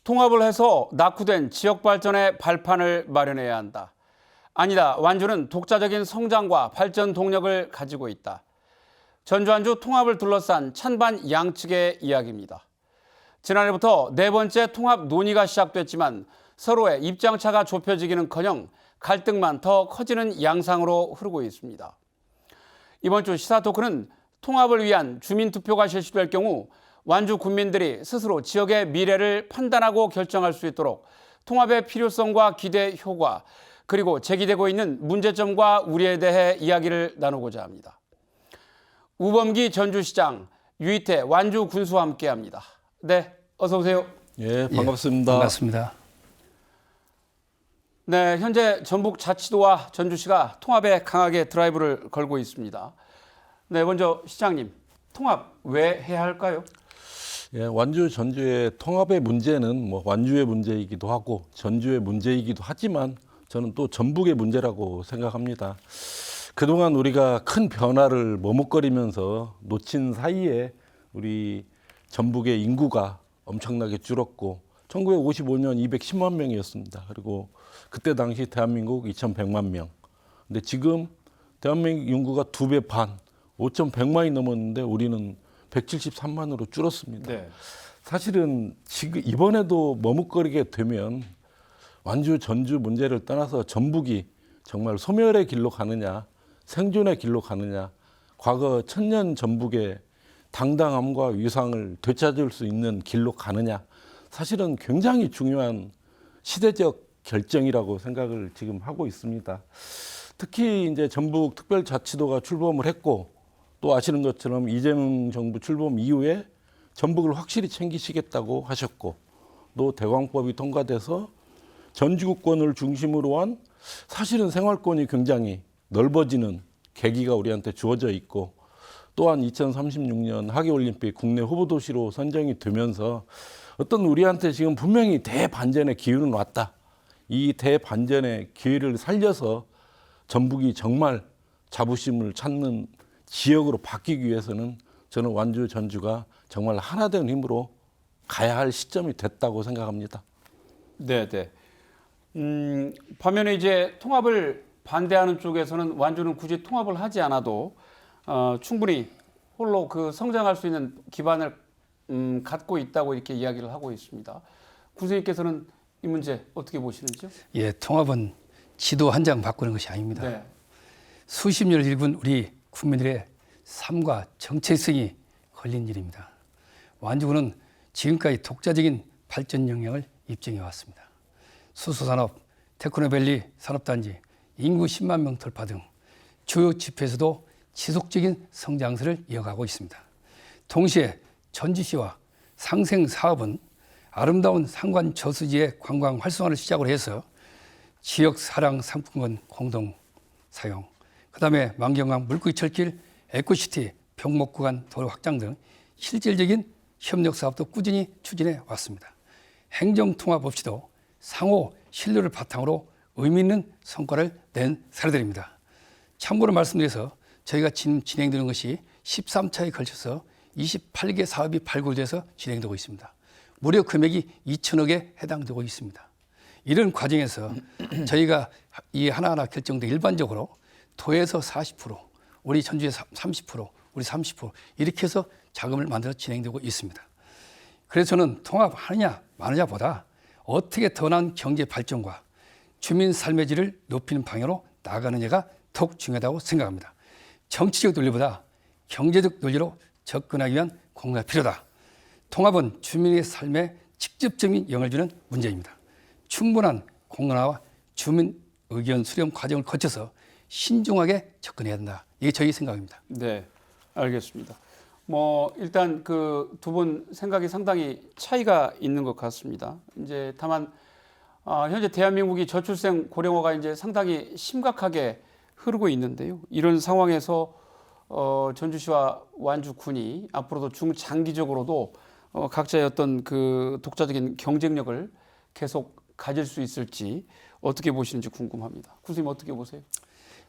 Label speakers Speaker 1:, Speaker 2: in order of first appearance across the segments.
Speaker 1: 통합을 해서 낙후된 지역 발전의 발판을 마련해야 한다. 아니다. 완주는 독자적인 성장과 발전 동력을 가지고 있다. 전주 완주 통합을 둘러싼 찬반 양측의 이야기입니다. 지난해부터 네 번째 통합 논의가 시작됐지만 서로의 입장차가 좁혀지기는커녕 갈등만 더 커지는 양상으로 흐르고 있습니다. 이번 주 시사토크는 통합을 위한 주민투표가 실시될 경우 완주 군민들이 스스로 지역의 미래를 판단하고 결정할 수 있도록 통합의 필요성과 기대 효과, 그리고 제기되고 있는 문제점과 우려에 대해 이야기를 나누고자 합니다. 우범기 전주시장, 유이태 완주 군수와 함께합니다. 네, 어서 오세요.
Speaker 2: 예, 반갑습니다.
Speaker 3: 반갑습니다.
Speaker 1: 네, 현재 전북자치도와 전주시가 통합에 강하게 드라이브를 걸고 있습니다. 네, 먼저 시장님, 통합 왜 해야 할까요?
Speaker 2: 예, 완주 전주의 통합의 문제는 완주의 문제이기도 하고 전주의 문제이기도 하지만 저는 또 전북의 문제라고 생각합니다. 그동안 우리가 큰 변화를 머뭇거리면서 놓친 사이에 우리 전북의 인구가 엄청나게 줄었고 1955년 210만 명이었습니다. 그리고 그때 당시 대한민국 2,100만 명. 근데 지금 대한민국 인구가 2배 반, 5,100만이 넘었는데 우리는 173만으로 줄었습니다.
Speaker 1: 네.
Speaker 2: 사실은 지금 이번에도 머뭇거리게 되면 완주 전주 문제를 떠나서 전북이 정말 소멸의 길로 가느냐, 생존의 길로 가느냐, 과거 천년 전북의 당당함과 위상을 되찾을 수 있는 길로 가느냐, 사실은 굉장히 중요한 시대적 결정이라고 생각을 지금 하고 있습니다. 특히 이제 전북 특별자치도가 출범을 했고 또 아시는 것처럼 이재명 정부 출범 이후에 전북을 확실히 챙기시겠다고 하셨고 또 대광법이 통과돼서 전지구권을 중심으로 한 사실은 생활권이 굉장히 넓어지는 계기가 우리한테 주어져 있고 또한 2036년 하계올림픽 국내 후보도시로 선정이 되면서 어떤 우리한테 지금 분명히 대반전의 기회는 왔다. 이 대반전의 기회를 살려서 전북이 정말 자부심을 찾는 지역으로 바뀌기 위해서는 저는 완주 전주가 정말 하나 된 힘으로 가야 할 시점이 됐다고 생각합니다.
Speaker 1: 네, 네. 반면에 이제 통합을 반대하는 쪽에서는 완주는 굳이 통합을 하지 않아도 충분히 홀로 그 성장할 수 있는 기반을 갖고 있다고 이렇게 이야기를 하고 있습니다. 군수님께서는 이 문제 어떻게 보시는지요?
Speaker 3: 예, 통합은 지도 한 장 바꾸는 것이 아닙니다.
Speaker 1: 네.
Speaker 3: 수십 년을 일군 우리 국민들의 삶과 정체성이 걸린 일입니다. 완주군은 지금까지 독자적인 발전 역량을 입증해 왔습니다. 수소산업, 테크노밸리 산업단지, 인구 10만 명 돌파 등 주요 지표에서도 지속적인 성장세를 이어가고 있습니다. 동시에 전주시와 상생사업은 아름다운 상관 저수지의 관광 활성화를 시작으로 해서 지역 사랑 상품권 공동 사용, 그다음에 만경강 물고기 철길, 에코시티, 병목구간 도로 확장 등 실질적인 협력 사업도 꾸준히 추진해 왔습니다. 행정통합 없이도 상호 신뢰를 바탕으로 의미 있는 성과를 낸 사례들입니다. 참고로 말씀드려서 저희가 지금 진행되는 것이 13차에 걸쳐서 28개 사업이 발굴돼서 진행되고 있습니다. 무려 금액이 2천억에 해당되고 있습니다. 이런 과정에서 저희가 이 하나하나 결정돼 일반적으로 도에서 40%, 우리 전주에 30%, 우리 30% 이렇게 해서 자금을 만들어 진행되고 있습니다. 그래서 저는 통합하느냐 마느냐보다 어떻게 더 나은 경제 발전과 주민 삶의 질을 높이는 방향으로 나아가느냐가 더욱 중요하다고 생각합니다. 정치적 논리보다 경제적 논리로 접근하기 위한 공부가 필요하다. 통합은 주민의 삶에 직접적인 영향을 주는 문제입니다. 충분한 공론화와 주민 의견 수렴 과정을 거쳐서 신중하게 접근해야 된다. 이게 저희 생각입니다.
Speaker 1: 네, 알겠습니다. 일단 그 두 분 생각이 상당히 차이가 있는 것 같습니다. 이제 다만 현재 대한민국이 저출생 고령화가 이제 상당히 심각하게 흐르고 있는데요. 이런 상황에서 전주시와 완주군이 앞으로도 중장기적으로도 각자의 어떤 그 독자적인 경쟁력을 계속 가질 수 있을지 어떻게 보시는지 궁금합니다. 군수님 어떻게 보세요?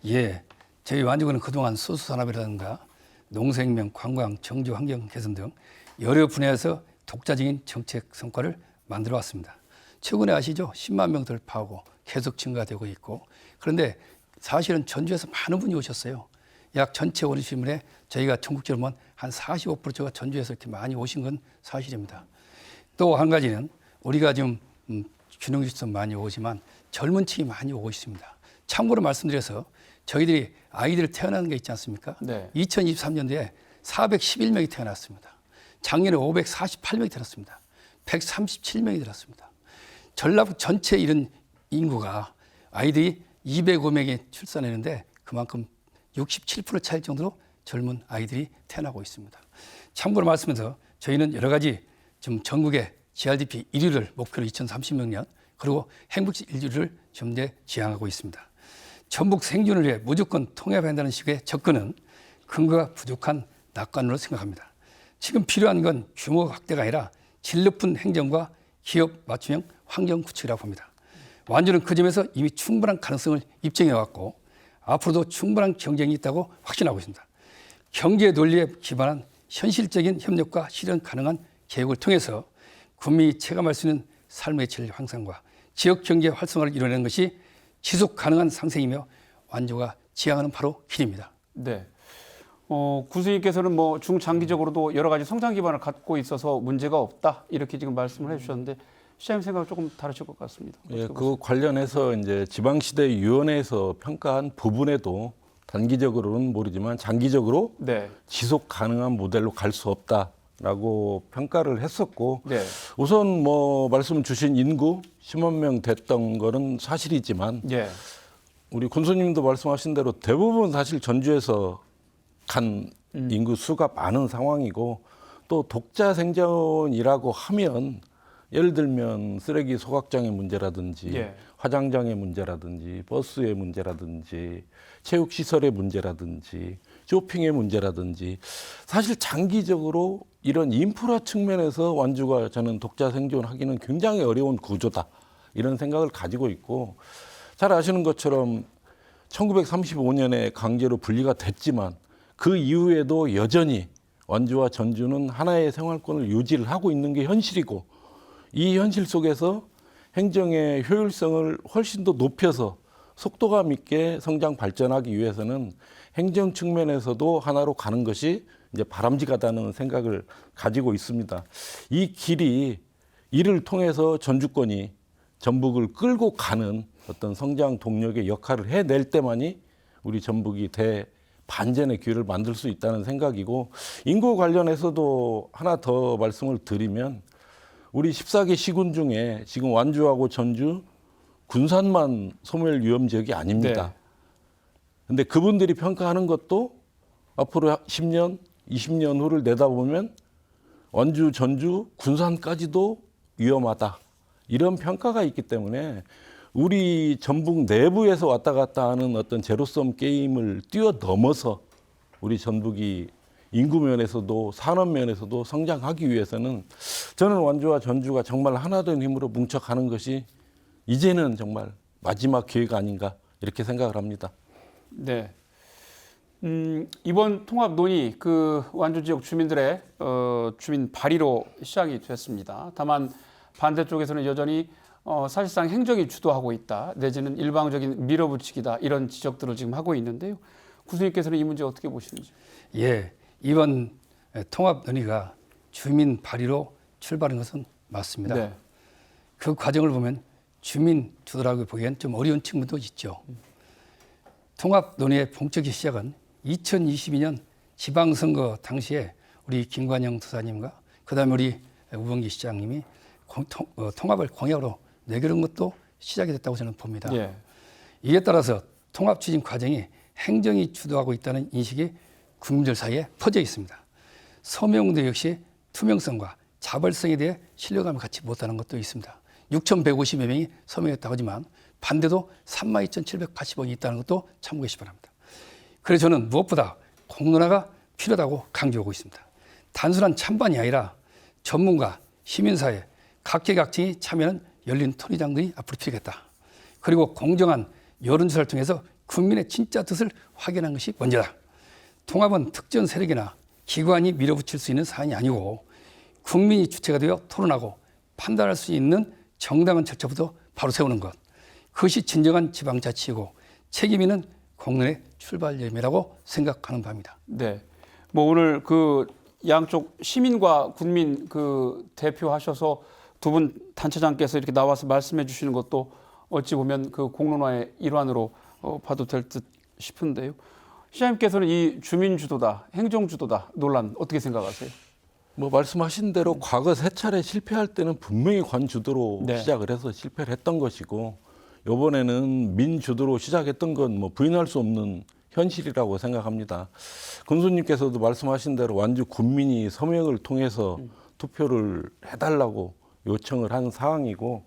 Speaker 3: 예, 저희 완주군은 그동안 수소산업이라든가 농생명, 관광, 정주 환경 개선 등 여러 분야에서 독자적인 정책 성과를 만들어 왔습니다. 최근에 아시죠? 10만 명 돌파하고 계속 증가되고 있고, 그런데 사실은 전주에서 많은 분이 오셨어요. 약 전체 오시는분에 저희가 전국적으로 보면 한 45%가 전주에서 이렇게 많이 오신 건 사실입니다. 또 한 가지는 우리가 지금 균형주점 많이 오지만 젊은 층이 많이 오고 있습니다. 참고로 말씀드려서 저희들이 아이들 태어나는 게 있지 않습니까?
Speaker 1: 네.
Speaker 3: 2023년도에 411명이 태어났습니다. 작년에 548명이 태어났습니다. 137명이 들었습니다. 전라북 전체 이런 인구가 아이들이 205명이 출산했는데 그만큼 67% 차일 정도로 젊은 아이들이 태어나고 있습니다. 참고로 말씀드려서 저희는 여러 가지 좀 전국의 GRDP 1위를 목표로 2030년 그리고 행복지 1위를 점대 지향하고 있습니다. 전북 생존을 위해 무조건 통합한다는 식의 접근은 근거가 부족한 낙관으로 생각합니다. 지금 필요한 건 규모 확대가 아니라 질 높은 행정과 기업 맞춤형 환경 구축이라고 봅니다. 완주는 그 점에서 이미 충분한 가능성을 입증해 왔고 앞으로도 충분한 경쟁이 있다고 확신하고 있습니다. 경제 논리에 기반한 현실적인 협력과 실현 가능한 계획을 통해서 국민이 체감할 수 있는 삶의 질 향상과 지역 경제 활성화를 이뤄내는 것이 지속 가능한 상생이며 완주가 지향하는 바로 길입니다.
Speaker 1: 네. 구수님께서는 뭐 중장기적으로도 여러 가지 성장 기반을 갖고 있어서 문제가 없다 이렇게 지금 말씀을 해주셨는데 시장님 생각은 조금 다르실 것 같습니다.
Speaker 2: 예, 그 관련해서 이제 지방시대위원회에서 평가한 부분에도 단기적으로는 모르지만 장기적으로
Speaker 1: 네.
Speaker 2: 지속 가능한 모델로 갈 수 없다라고 평가를 했었고
Speaker 1: 네.
Speaker 2: 우선 뭐 말씀 주신 인구 10만 명 됐던 거는 사실이지만
Speaker 1: 예.
Speaker 2: 우리 군수님도 말씀하신 대로 대부분 사실 전주에서 간 인구 수가 많은 상황이고 또 독자 생존이라고 하면 예를 들면 쓰레기 소각장의 문제라든지
Speaker 1: 예.
Speaker 2: 화장장의 문제라든지 버스의 문제라든지 체육시설의 문제라든지 쇼핑의 문제라든지 사실 장기적으로 이런 인프라 측면에서 완주가 저는 독자 생존하기는 굉장히 어려운 구조다 이런 생각을 가지고 있고 잘 아시는 것처럼 1935년에 강제로 분리가 됐지만 그 이후에도 여전히 완주와 전주는 하나의 생활권을 유지를 하고 있는 게 현실이고 이 현실 속에서 행정의 효율성을 훨씬 더 높여서 속도감 있게 성장 발전하기 위해서는 행정 측면에서도 하나로 가는 것이 이제 바람직하다는 생각을 가지고 있습니다. 이 길이 이를 통해서 전주권이 전북을 끌고 가는 어떤 성장 동력의 역할을 해낼 때만이 우리 전북이 대반전의 기회를 만들 수 있다는 생각이고 인구 관련해서도 하나 더 말씀을 드리면 우리 14개 시군 중에 지금 완주하고 전주, 군산만 소멸 위험 지역이 아닙니다. 그런데 그분들이 평가하는 것도 앞으로 10년, 20년 후를 내다보면 완주, 전주, 군산까지도 위험하다. 이런 평가가 있기 때문에 우리 전북 내부에서 왔다 갔다 하는 어떤 제로섬 게임을 뛰어넘어서 우리 전북이 인구 면에서도 산업 면에서도 성장하기 위해서는 저는 완주와 전주가 정말 하나 된 힘으로 뭉쳐가는 것이 이제는 정말 마지막 기회가 아닌가 이렇게 생각을 합니다.
Speaker 1: 네. 이번 통합 논의 그 완주 지역 주민들의 주민 발의로 시작이 됐습니다. 다만 반대쪽에서는 여전히 사실상 행정이 주도하고 있다. 내지는 일방적인 밀어붙이기다. 이런 지적들을 지금 하고 있는데요. 구수님께서는 이 문제 어떻게 보시는지?
Speaker 3: 예, 이번 통합 논의가 주민 발의로 출발한 것은 맞습니다.
Speaker 1: 네.
Speaker 3: 그 과정을 보면 주민 주도라고 보기엔 좀 어려운 측면도 있죠. 통합 논의의 본격적 시작은 2022년 지방선거 당시에 우리 김관영 도사님과 그다음에 우리 우범기 시장님이 통합을 공약으로 내걸은 것도 시작이 됐다고 저는 봅니다.
Speaker 1: 예.
Speaker 3: 이에 따라서 통합 추진 과정이 행정이 주도하고 있다는 인식이 국민들 사이에 퍼져 있습니다. 서명도 역시 투명성과 자발성에 대해 신뢰감을 갖지 못하는 것도 있습니다. 6,150여 명이 서명했다고 하지만 반대도 32,780원이 있다는 것도 참고해 주시기 바랍니다. 그래서 저는 무엇보다 공론화가 필요하다고 강조하고 있습니다. 단순한 찬반이 아니라 전문가, 시민사회, 각계각층이 참여하는 열린 토론장들이 앞으로 필요하겠다. 그리고 공정한 여론조사를 통해서 국민의 진짜 뜻을 확인하는 것이 먼저다. 통합은 특정 세력이나 기관이 밀어붙일 수 있는 사안이 아니고 국민이 주체가 되어 토론하고 판단할 수 있는 정당한 절차부터 바로 세우는 것. 그것이 진정한 지방자치이고 책임 있는 공론의 출발점이라고 생각하는 바입니다.
Speaker 1: 네. 뭐 오늘 그 양쪽 시민과 군민 그 대표하셔서 두 분 단체장께서 이렇게 나와서 말씀해 주시는 것도 어찌 보면 그 공론화의 일환으로 봐도 될 듯 싶은데요. 시장님께서는 이 주민주도다, 행정주도다 논란 어떻게 생각하세요?
Speaker 2: 뭐 말씀하신 대로 과거 세 차례 실패할 때는 분명히 관주도로
Speaker 1: 네.
Speaker 2: 시작을 해서 실패를 했던 것이고 이번에는 민주도로 시작했던 건 뭐 부인할 수 없는 현실이라고 생각합니다. 군수님께서도 말씀하신 대로 완주 군민이 서명을 통해서 투표를 해달라고 요청을 한 사항이고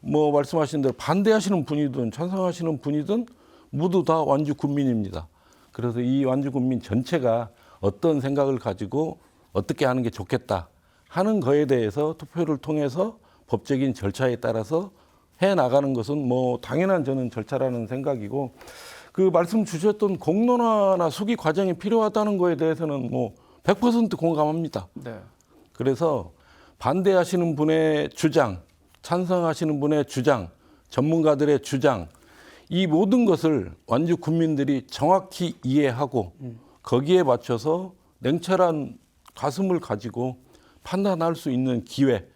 Speaker 2: 뭐 말씀하신 대로 반대하시는 분이든 찬성하시는 분이든 모두 다 완주 군민입니다. 그래서 이 완주 군민 전체가 어떤 생각을 가지고 어떻게 하는 게 좋겠다 하는 거에 대해서 투표를 통해서 법적인 절차에 따라서 해 나가는 것은 뭐 당연한 저는 절차라는 생각이고 그 말씀 주셨던 공론화나 수기 과정이 필요하다는 거에 대해서는 뭐 100% 공감합니다.
Speaker 1: 네.
Speaker 2: 그래서 반대하시는 분의 주장, 찬성하시는 분의 주장, 전문가들의 주장 이 모든 것을 완주 국민들이 정확히 이해하고 거기에 맞춰서 냉철한 가슴을 가지고 판단할 수 있는 기회,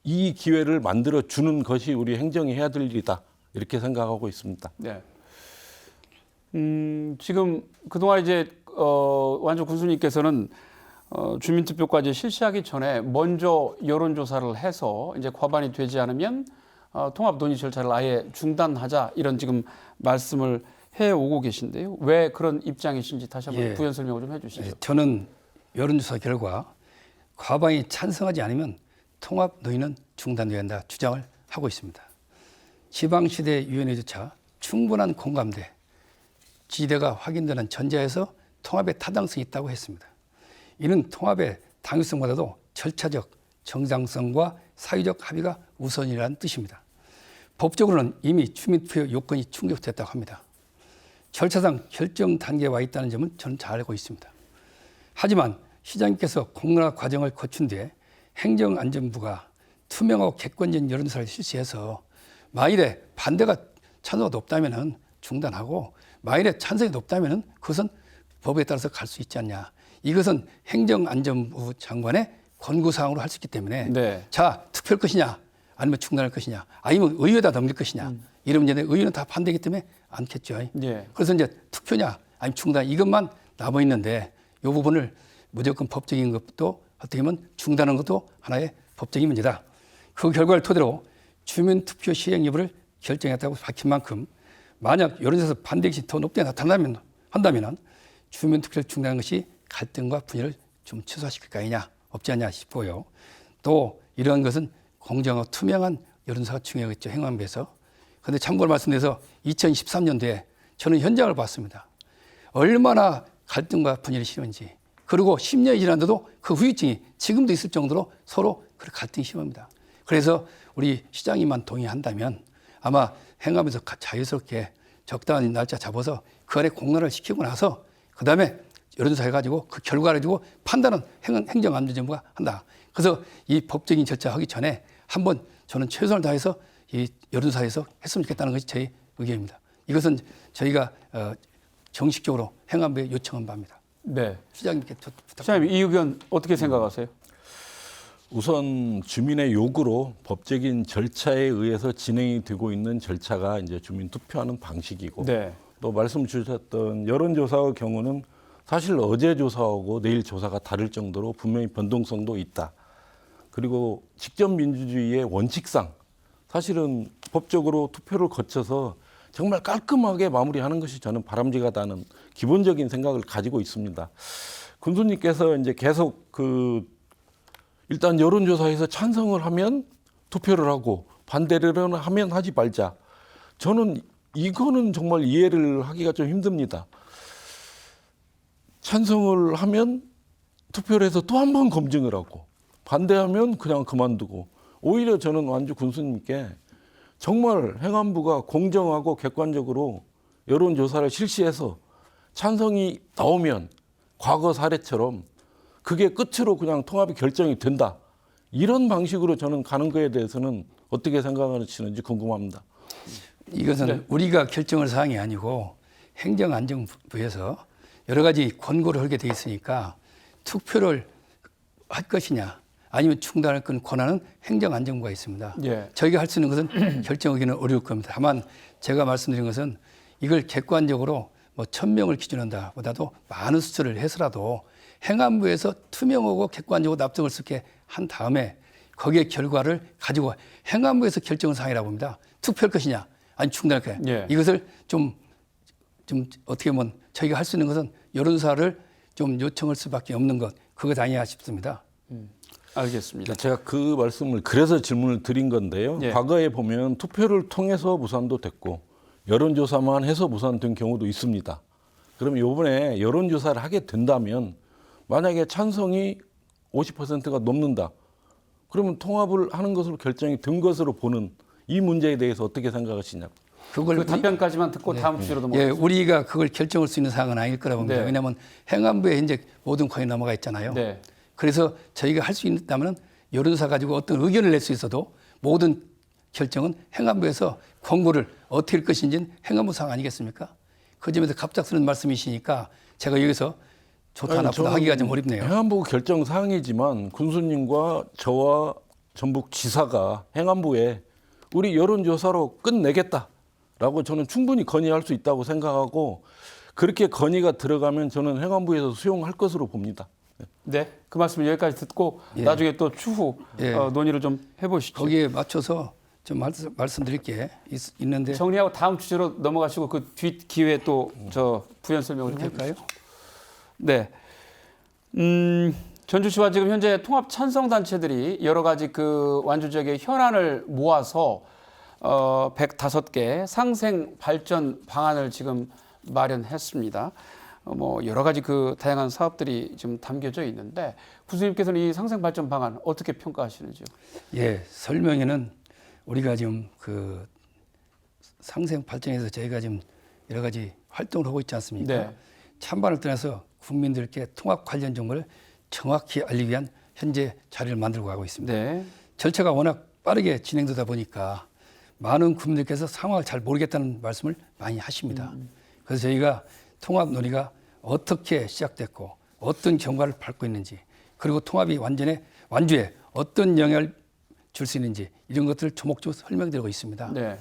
Speaker 2: 이 기회를 만들어 주는 것이 우리 행정이 해야 될 일이다 이렇게 생각하고 있습니다.
Speaker 1: 네. 지금 그동안 이제 완주 군수님께서는 주민투표까지 실시하기 전에 먼저 여론조사를 해서 이제 과반이 되지 않으면 통합 논의 절차를 아예 중단하자 이런 지금 말씀을 해오고 계신데요. 왜 그런 입장이신지 다시 한번
Speaker 3: 예.
Speaker 1: 부연 설명을 좀 해주시죠.
Speaker 3: 저는 여론조사 결과 과반이 찬성하지 않으면 통합 논의는 중단돼야 한다 주장을 하고 있습니다. 지방시대위원회조차 충분한 공감대, 지지대가 확인되는 전제에서 통합의 타당성이 있다고 했습니다. 이는 통합의 당위성보다도 절차적 정당성과 사회적 합의가 우선이라는 뜻입니다. 법적으로는 이미 주민투표 요건이 충족됐다고 합니다. 절차상 결정 단계에 와 있다는 점은 저는 잘 알고 있습니다. 하지만 시장님께서 공론화 과정을 거친 뒤에 행정안전부가 투명하고 객관적인 여론조사를 실시해서 만일에 반대가 찬성이 높다면 중단하고 만일에 찬성이 높다면 그것은 법에 따라서 갈 수 있지 않냐. 이것은 행정안전부 장관의 권고사항으로 할 수 있기 때문에
Speaker 1: 네.
Speaker 3: 자 투표할 것이냐 아니면 중단할 것이냐 아니면 의회에다 넘길 것이냐 이런 문제인데 의회는 다 반대이기 때문에 않겠죠.
Speaker 1: 예.
Speaker 3: 그래서 이제 투표냐 아니면 중단 이것만 남아 있는데 이 부분을 무조건 법적인 것도 어떻게 보면 중단하는 것도 하나의 법적인 문제다. 그 결과를 토대로 주민투표 시행 여부를 결정했다고 밝힌 만큼 만약 여론조사에서 반대 의식이 더 높게 한다면 주민투표를 중단하는 것이 갈등과 분열을 좀 최소화시킬 거 아니냐 없지 않냐 싶고요. 또 이러한 것은 공정하고 투명한 여론조사가 중요하겠죠. 행안부에서. 그런데 참고로 말씀드려서 2013년도에 저는 현장을 봤습니다. 얼마나 갈등과 분열이 심한지. 그리고 10년이 지났는데도 그 후유증이 지금도 있을 정도로 서로 그 갈등이 심합니다. 그래서 우리 시장님만 동의한다면 아마 행안부에서 자유스럽게 적당한 날짜 잡아서 그 안에 공론화를 시키고 나서 그다음에 여론조사 해가지고 그 결과를 가지고 판단은 행정안전부가 한다. 그래서 이 법적인 절차 하기 전에 한번 저는 최선을 다해서 이 여론조사에서 했으면 좋겠다는 것이 제 의견입니다. 이것은 저희가 정식적으로 행안부에 요청한 바입니다.
Speaker 1: 네.
Speaker 3: 시장님께 부탁드립니다.
Speaker 1: 시장님 이 의견 어떻게 생각하세요?
Speaker 2: 우선 주민의 요구로 법적인 절차에 의해서 진행이 되고 있는 절차가 이제 주민 투표하는 방식이고
Speaker 1: 네.
Speaker 2: 또 말씀 주셨던 여론조사의 경우는 사실 어제 조사하고 내일 조사가 다를 정도로 분명히 변동성도 있다. 그리고 직접 민주주의의 원칙상 사실은 법적으로 투표를 거쳐서 정말 깔끔하게 마무리하는 것이 저는 바람직하다는 기본적인 생각을 가지고 있습니다. 군수님께서 이제 계속 일단 여론조사에서 찬성을 하면 투표를 하고 반대를 하면 하지 말자. 저는 이거는 정말 이해를 하기가 좀 힘듭니다. 찬성을 하면 투표를 해서 또 한 번 검증을 하고 반대하면 그냥 그만두고 오히려 저는 완주 군수님께 정말 행안부가 공정하고 객관적으로 여론조사를 실시해서 찬성이 나오면 과거 사례처럼 그게 끝으로 그냥 통합이 결정이 된다. 이런 방식으로 저는 가는 거에 대해서는 어떻게 생각하시는지 궁금합니다.
Speaker 3: 이것은 우리가 결정할 사항이 아니고 행정안전부에서 여러 가지 권고를 하게 돼 있으니까 투표를 할 것이냐 아니면 중단할 건 권한은 행정안전부가 있습니다.
Speaker 1: 예.
Speaker 3: 저희가 할 수 있는 것은 결정하기는 어려울 겁니다. 다만 제가 말씀드린 것은 이걸 객관적으로 뭐 1,000명을 기준한다 보다도 많은 수치를 해서라도 행안부에서 투명하고 객관적으로 납득을 수 있게 한 다음에 거기에 결과를 가지고 행안부에서 결정한 사항이라고 봅니다. 투표할 것이냐 아니 중단할 거냐.
Speaker 1: 예.
Speaker 3: 이것을 좀 어떻게 보면 저희가 할 수 있는 것은 여론사를 좀 요청할 수밖에 없는 것 그것 아니야 싶습니다.
Speaker 1: 알겠습니다.
Speaker 2: 제가 그 말씀을 그래서 질문을 드린 건데요.
Speaker 1: 예.
Speaker 2: 과거에 보면 투표를 통해서 무산도 됐고 여론조사만 해서 무산된 경우도 있습니다. 그럼 이번에 여론조사를 하게 된다면 만약에 찬성이 50%가 넘는다. 그러면 통합을 하는 것으로 결정이 된 것으로 보는 이 문제에 대해서 어떻게 생각하시냐고.
Speaker 3: 그걸
Speaker 1: 그 답변까지만 듣고 다음 주제로
Speaker 3: 예,
Speaker 1: 넘어가겠습니다.
Speaker 3: 우리가 그걸 결정할 수 있는 사항은 아닐 거라고 봅니다.
Speaker 1: 네.
Speaker 3: 왜냐하면 행안부에 이제 모든 권이 넘어가 있잖아요.
Speaker 1: 네.
Speaker 3: 그래서 저희가 할 수 있다면 여론사 가지고 어떤 의견을 낼 수 있어도 모든 결정은 행안부에서 권고를 어떻게 할 것인지는 행안부 사항 아니겠습니까? 그 점에서 갑작스러운 말씀이시니까 제가 여기서 좋다
Speaker 2: 아니,
Speaker 3: 나쁘다
Speaker 2: 저는
Speaker 3: 하기가 좀 어렵네요.
Speaker 2: 행안부 결정 사항이지만 군수님과 저와 전북지사가 행안부에 우리 여론조사로 끝내겠다라고 저는 충분히 건의할 수 있다고 생각하고 그렇게 건의가 들어가면 저는 행안부에서 수용할 것으로 봅니다.
Speaker 1: 네, 그 말씀 여기까지 듣고
Speaker 3: 예.
Speaker 1: 나중에 또 추후
Speaker 3: 예.
Speaker 1: 논의를 좀 해보시죠.
Speaker 3: 거기에 맞춰서 좀 말씀드릴 게 있는데
Speaker 1: 정리하고 다음 주제로 넘어가시고 그 뒷 기회에 또 저 부연 설명을 좀
Speaker 3: 할까요?
Speaker 1: 네. 전주시와 지금 현재 통합 찬성 단체들이 여러 가지 그 완주 지역의 현안을 모아서 105개 상생 발전 방안을 지금 마련했습니다. 뭐 여러 가지 그 다양한 사업들이 지금 담겨져 있는데 군수님께서는 이 상생 발전 방안 어떻게 평가하시는지요?
Speaker 3: 예, 설명에는 우리가 지금 그 상생 발전에서 저희가 지금 여러 가지 활동을 하고 있지 않습니까?
Speaker 1: 네.
Speaker 3: 찬반을 떠나서 국민들께 통합 관련 정보를 정확히 알리기 위한 현재 자리를 만들고 가고 있습니다.
Speaker 1: 네.
Speaker 3: 절차가 워낙 빠르게 진행되다 보니까 많은 국민들께서 상황을 잘 모르겠다는 말씀을 많이 하십니다. 그래서 저희가 통합 논의가 어떻게 시작됐고 어떤 경과를 밟고 있는지 그리고 통합이 완주에 어떤 영향을 줄 수 있는지 이런 것들을 조목조목 설명드리고 있습니다.
Speaker 1: 네.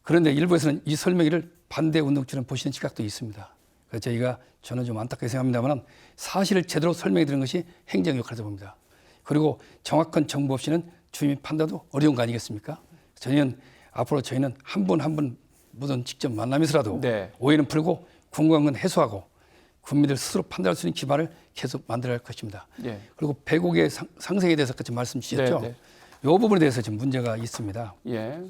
Speaker 3: 그런데 일부에서는 이 설명회를 반대 운동처럼 보시는 시각도 있습니다. 그래서 저희가 저는 좀 안타깝게 생각합니다만 사실을 제대로 설명해 드리는 것이 행정 역할이라고 봅니다. 그리고 정확한 정보 없이는 주민 판단도 어려운 거 아니겠습니까? 앞으로 저희는 한 분 한 분 모든 직접 만나면서라도
Speaker 1: 네.
Speaker 3: 오해는 풀고 궁금한 건 해소하고 국민들 스스로 판단할 수 있는 기반을 계속 만들어야 할 것입니다.
Speaker 1: 예.
Speaker 3: 그리고 105개 상생에 대해서 같이 말씀 주셨죠.
Speaker 1: 네, 네.
Speaker 3: 이 부분에 대해서 좀 문제가 있습니다.
Speaker 1: 예.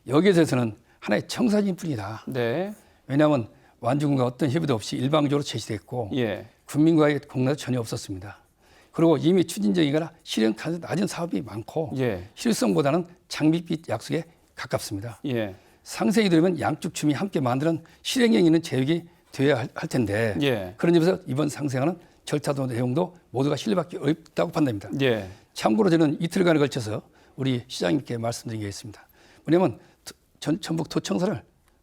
Speaker 3: 여기에 대해서는 하나의 청사진 뿐이다.
Speaker 1: 네.
Speaker 3: 왜냐하면 완주군과 어떤 협의도 없이 일방적으로 제시됐고
Speaker 1: 예.
Speaker 3: 국민과의 공론도 전혀 없었습니다. 그리고 이미 추진적이거나 실현 가능성이 낮은 사업이 많고
Speaker 1: 예.
Speaker 3: 실효성보다는 장밋빛 약속에 가깝습니다.
Speaker 1: 예.
Speaker 3: 상생이 되면 양쪽 주민이 함께 만드는 실행력 있는 계획이 되어야 할 텐데
Speaker 1: 예.
Speaker 3: 그런 점에서 이번 상생하는 절차도 내용도 모두가 신뢰받기 어렵다고 판단합니다.
Speaker 1: 예.
Speaker 3: 참고로 저는 이틀간에 걸쳐서 우리 시장님께 말씀드린 게 있습니다. 뭐냐면 전북도청사를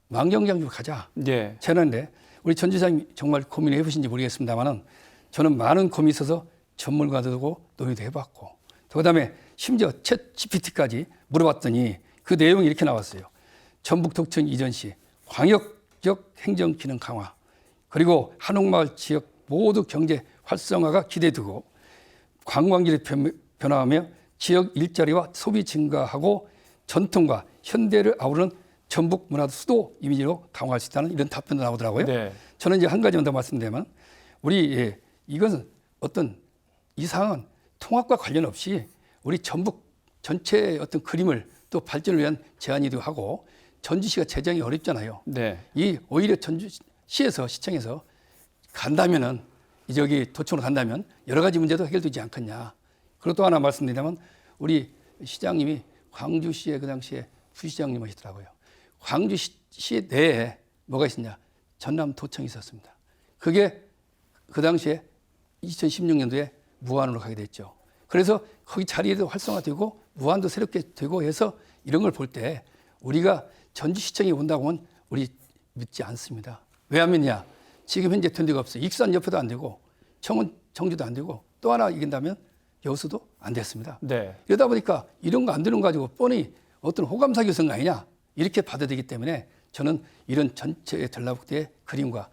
Speaker 3: 만경장주로 가자.
Speaker 1: 예.
Speaker 3: 저는데 우리 전 지사님 정말 고민해 보신지 모르겠습니다만은 저는 많은 고민이 있어서 전문가들하고 논의도 해봤고 그다음에 심지어 챗 GPT까지 물어봤더니 그 내용이 이렇게 나왔어요. 전북도청 이전 시 광역적 행정 기능 강화 그리고 한옥마을 지역 모두 경제 활성화가 기대되고 관광지를 변화하며 지역 일자리와 소비 증가하고 전통과 현대를 아우르는 전북 문화 수도 이미지로 강화할 수 있다는 이런 답변도 나오더라고요.
Speaker 1: 네.
Speaker 3: 저는 이제 한 가지만 더 말씀드리면 이것은 어떤 이 사항은 통합과 관련 없이 우리 전북 전체의 어떤 그림을 또 발전을 위한 제안이기도 하고 전주시가 재정이 어렵잖아요.
Speaker 1: 네.
Speaker 3: 이 오히려 전주시에서 시청에서 간다면은 저기 도청으로 간다면 여러 가지 문제도 해결되지 않겠냐. 그리고 또 하나 말씀드리자면 우리 시장님이 광주시의 그 당시에 부시장님 하시더라고요. 광주시 내에 뭐가 있었냐? 전남도청이 있었습니다. 그게 그 당시에 2016년도에 무한으로 가게 됐죠. 그래서 거기 자리에도 활성화되고 무안도 새롭게 되고 해서 이런 걸 볼 때 우리가 전주시청이 온다고 하면 우리 믿지 않습니다. 왜냐면요, 지금 현재 된 데가 없어요. 익산 옆에도 안 되고 청원 청주도 안 되고 또 하나 이긴다면 여수도 안 됐습니다.
Speaker 1: 네.
Speaker 3: 이러다 보니까 이런 거 안 되는 거 가지고 뻔히 어떤 호감사기 선거 아니냐 이렇게 받아들이기 때문에 저는 이런 전체의 전라북도의 그림과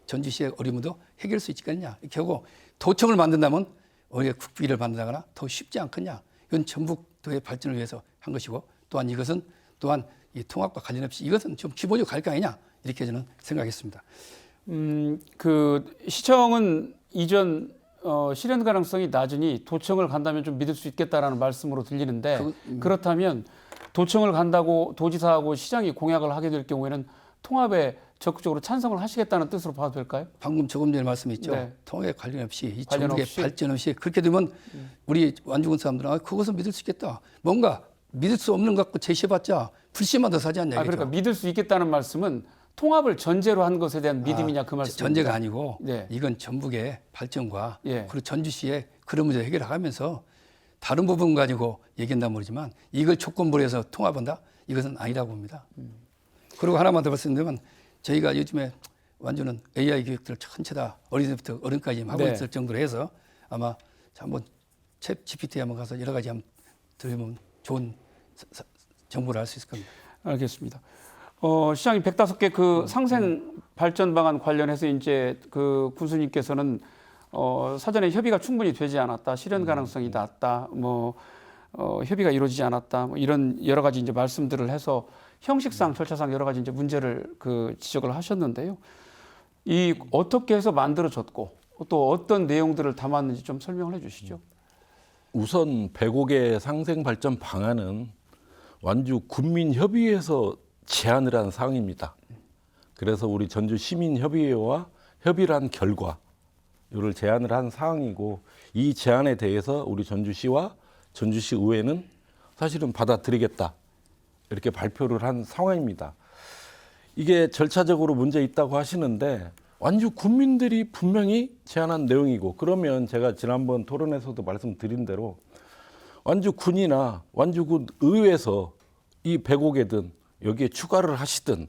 Speaker 3: 전주시의 어려움도 해결할 수 있지 않냐 이렇게 하고 도청을 만든다면 우리가 국비를 만든다거나 더 쉽지 않겠냐. 이건 전북도의 발전을 위해서 한 것이고 또한 이것은 또한 이 통합과 관련 없이 이것은 좀 기본적으로 갈 거 아니냐 이렇게 저는 생각했습니다.
Speaker 1: 그 시청은 이전 실현 가능성이 낮으니 도청을 간다면 좀 믿을 수 있겠다라는 말씀으로 들리는데 그렇다면 도청을 간다고 도지사하고 시장이 공약을 하게 될 경우에는 통합에 적극적으로 찬성을 하시겠다는 뜻으로 봐도 될까요?
Speaker 3: 방금 조금 전에 말씀했죠.
Speaker 1: 네.
Speaker 3: 통합에 관련 없이 이
Speaker 1: 관련
Speaker 3: 전국의
Speaker 1: 없이?
Speaker 3: 발전 없이 그렇게 되면 우리 완주군 사람들은 그것은 믿을 수 있겠다. 뭔가 믿을 수 없는 것 갖고 제시해봤자 불씨만 더 사지 않냐.
Speaker 1: 그러니까 믿을 수 있겠다는 말씀은 통합을 전제로 한 것에 대한 믿음이냐 그 말씀입니다.
Speaker 3: 전제가 아니고
Speaker 1: 네.
Speaker 3: 이건 전북의 발전과
Speaker 1: 예.
Speaker 3: 그리고 전주시의 그런 문제 해결하면서 다른 부분 가지고 얘기한다면 모르지만 이걸 조건부로 해서 통합한다? 이것은 아니라고 봅니다. 그리고 하나만 더 말씀드리면 저희가 요즘에 완주는 AI 교육들을 전체 다 어린이부터 어른까지 하고
Speaker 1: 네.
Speaker 3: 있을 정도로 해서 아마 한번 챗 GPT에 한번 가서 여러 가지 한번 들으면 좋은 정보를 알 수 있을 겁니다.
Speaker 1: 알겠습니다. 시장님 105개 그 상생 발전 방안 관련해서 이제 그 군수님께서는 사전에 협의가 충분히 되지 않았다, 실현 가능성이 낮다, 협의가 이루어지지 않았다, 뭐 이런 여러 가지 이제 말씀들을 해서 형식상 절차상 여러 가지 이제 문제를 지적을 하셨는데요. 이 어떻게 해서 만들어졌고 또 어떤 내용들을 담았는지 좀 설명을 해주시죠.
Speaker 2: 우선 105개 상생 발전 방안은 완주 군민협의회에서 제안을 한 사항입니다. 그래서 우리 전주 시민협의회와 협의를 한 결과 이를 제안을 한 사항이고 이 제안에 대해서 우리 전주시와 전주시 의회는 사실은 받아들이겠다 이렇게 발표를 한 상황입니다. 이게 절차적으로 문제 있다고 하시는데 완주 군민들이 분명히 제안한 내용이고 그러면 제가 지난번 토론에서도 말씀드린 대로 완주군이나 완주군 의회에서 이 105개든 여기에 추가를 하시든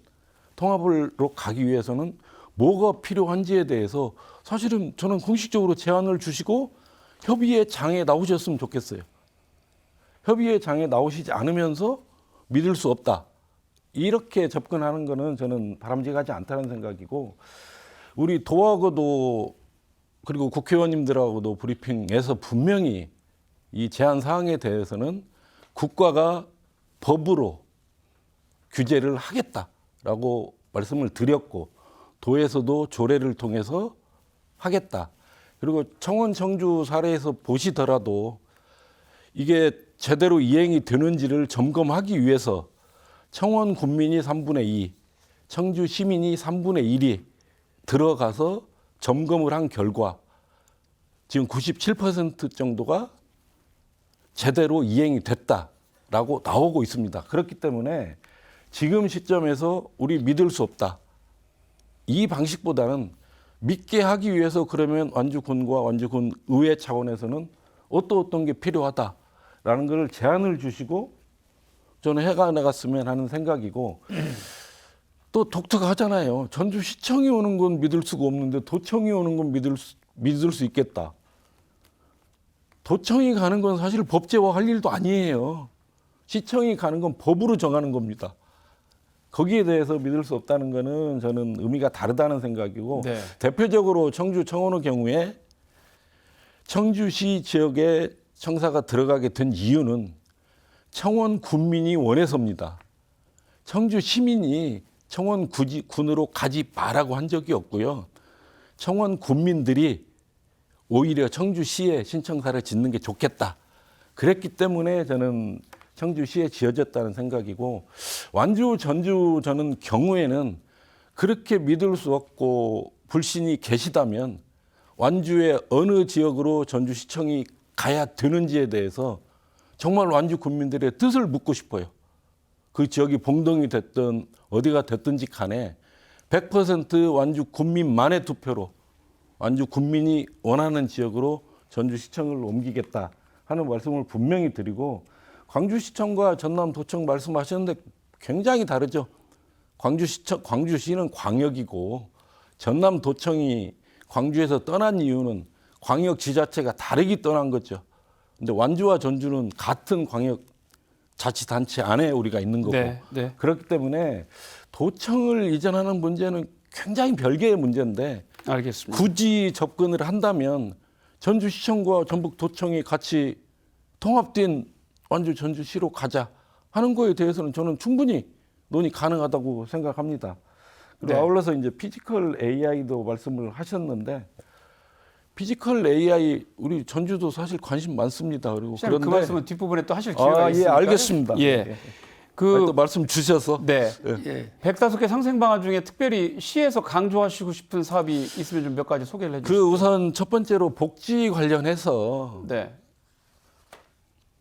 Speaker 2: 통합으로 가기 위해서는 뭐가 필요한지에 대해서 사실은 저는 공식적으로 제안을 주시고 협의의 장에 나오셨으면 좋겠어요. 협의의 장에 나오시지 않으면서 믿을 수 없다. 이렇게 접근하는 거는 저는 바람직하지 않다는 생각이고 우리 도하고도 그리고 국회의원님들하고도 브리핑에서 분명히 이 제안 사항에 대해서는 국가가 법으로 규제를 하겠다라고 말씀을 드렸고 도에서도 조례를 통해서 하겠다. 그리고 청원 청주 사례에서 보시더라도 이게 제대로 이행이 되는지를 점검하기 위해서 청원 군민이 3분의 2, 청주 시민이 3분의 1이 들어가서 점검을 한 결과 지금 97% 정도가 제대로 이행이 됐다라고 나오고 있습니다. 그렇기 때문에 지금 시점에서 우리 믿을 수 없다. 이 방식보다는 믿게 하기 위해서 그러면 완주군과 완주군 의회 차원에서는 어떤 게 필요하다라는 걸 제안을 주시고 저는 해가 나갔으면 하는 생각이고 또 독특하잖아요. 전주시청이 오는 건 믿을 수가 없는데 도청이 오는 건 믿을 수 있겠다. 도청이 가는 건 사실 법제화할 일도 아니에요. 시청이 가는 건 법으로 정하는 겁니다. 거기에 대해서 믿을 수 없다는 거는 저는 의미가 다르다는 생각이고
Speaker 1: 네.
Speaker 2: 대표적으로 청주 청원의 경우에 청주시 지역에 청사가 들어가게 된 이유는 청원 군민이 원해서입니다. 청주 시민이 청원 군으로 가지 마라고 한 적이 없고요. 청원 군민들이 오히려 청주시에 신청사를 짓는 게 좋겠다. 그랬기 때문에 저는 청주시에 지어졌다는 생각이고 완주, 전주 저는 경우에는 그렇게 믿을 수 없고 불신이 계시다면 완주의 어느 지역으로 전주시청이 가야 되는지에 대해서 정말 완주 군민들의 뜻을 묻고 싶어요. 그 지역이 봉동이 됐든 어디가 됐든지 간에 100% 완주 군민만의 투표로 완주 군민이 원하는 지역으로 전주시청을 옮기겠다 하는 말씀을 분명히 드리고, 광주시청과 전남도청 말씀하셨는데 굉장히 다르죠. 광주시는 광역이고 전남도청이 광주에서 떠난 이유는 광역 지자체가 다르게 떠난 거죠. 근데 완주와 전주는 같은 광역 자치단체 안에 우리가 있는 거고,
Speaker 1: 네, 네.
Speaker 2: 그렇기 때문에 도청을 이전하는 문제는 굉장히 별개의 문제인데,
Speaker 1: 알겠습니다.
Speaker 2: 굳이 접근을 한다면 전주시청과 전북도청이 같이 통합된 완주 전주시로 가자 하는 거에 대해서는 저는 충분히 논의 가능하다고 생각합니다. 그리고
Speaker 1: 네.
Speaker 2: 아울러서 이제 피지컬 AI도 말씀을 하셨는데, 피지컬 AI 우리 전주도 사실 관심 많습니다. 그리고
Speaker 1: 시장님, 그 말씀은 뒷부분에 또 하실 기회가
Speaker 2: 예,
Speaker 1: 있으니까.
Speaker 2: 알겠습니다.
Speaker 1: 예.
Speaker 2: 또 말씀 주셔서
Speaker 1: 네.
Speaker 3: 예.
Speaker 1: 105개 상생 방안 중에 특별히 시에서 강조하시고 싶은 사업이 있으면 좀 몇 가지 소개를 해 주시죠.
Speaker 2: 우선 첫 번째로 복지 관련해서
Speaker 1: 네.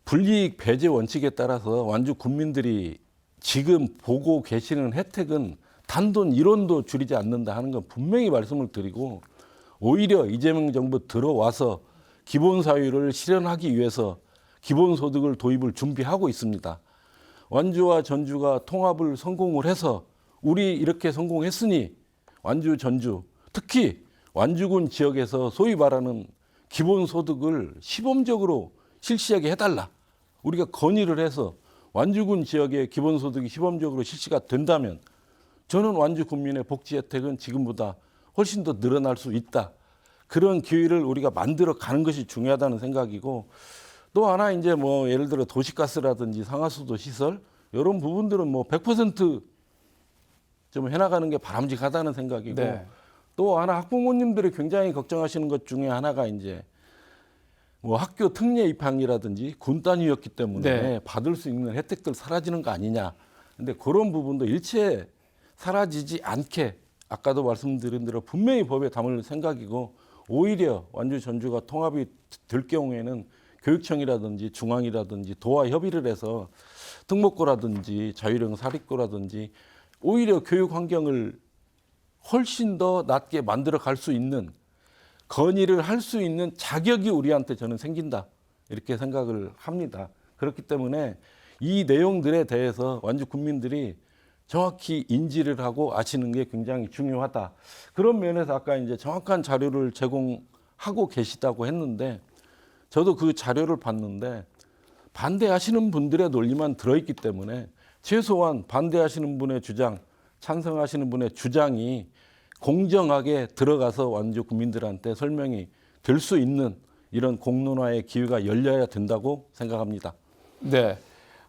Speaker 2: 불이익 배제 원칙에 따라서 완주 국민들이 지금 보고 계시는 혜택은 단돈 1원도 줄이지 않는다 하는 건 분명히 말씀을 드리고, 오히려 이재명 정부 들어와서 기본사유를 실현하기 위해서 기본소득을 도입을 준비하고 있습니다. 완주와 전주가 통합을 성공을 해서 우리 이렇게 성공했으니 완주, 전주, 특히 완주군 지역에서 소위 말하는 기본소득을 시범적으로 실시하게 해달라. 우리가 건의를 해서 완주군 지역의 기본소득이 시범적으로 실시가 된다면 저는 완주 국민의 복지 혜택은 지금보다 훨씬 더 늘어날 수 있다. 그런 기회를 우리가 만들어 가는 것이 중요하다는 생각이고, 또 하나 이제 뭐 예를 들어 도시가스라든지 상하수도 시설 이런 부분들은 뭐 100% 좀 해나가는 게 바람직하다는 생각이고,
Speaker 1: 네.
Speaker 2: 또 하나 학부모님들이 굉장히 걱정하시는 것 중에 하나가 이제 뭐 학교 특례 입학이라든지 군 단위였기 때문에
Speaker 1: 네.
Speaker 2: 받을 수 있는 혜택들 사라지는 거 아니냐. 근데 그런 부분도 일체 사라지지 않게 아까도 말씀드린 대로 분명히 법에 담을 생각이고, 오히려 완주 전주가 통합이 될 경우에는 교육청이라든지 중앙이라든지 도와 협의를 해서 특목고라든지 자율형 사립고라든지 오히려 교육 환경을 훨씬 더 낮게 만들어 갈 수 있는, 건의를 할 수 있는 자격이 우리한테 저는 생긴다, 이렇게 생각을 합니다. 그렇기 때문에 이 내용들에 대해서 완주 국민들이 정확히 인지를 하고 아시는 게 굉장히 중요하다. 그런 면에서 아까 이제 정확한 자료를 제공하고 계시다고 했는데, 저도 그 자료를 봤는데 반대하시는 분들의 논리만 들어있기 때문에 최소한 반대하시는 분의 주장, 찬성하시는 분의 주장이 공정하게 들어가서 완주 국민들한테 설명이 될 수 있는 이런 공론화의 기회가 열려야 된다고 생각합니다.
Speaker 1: 네.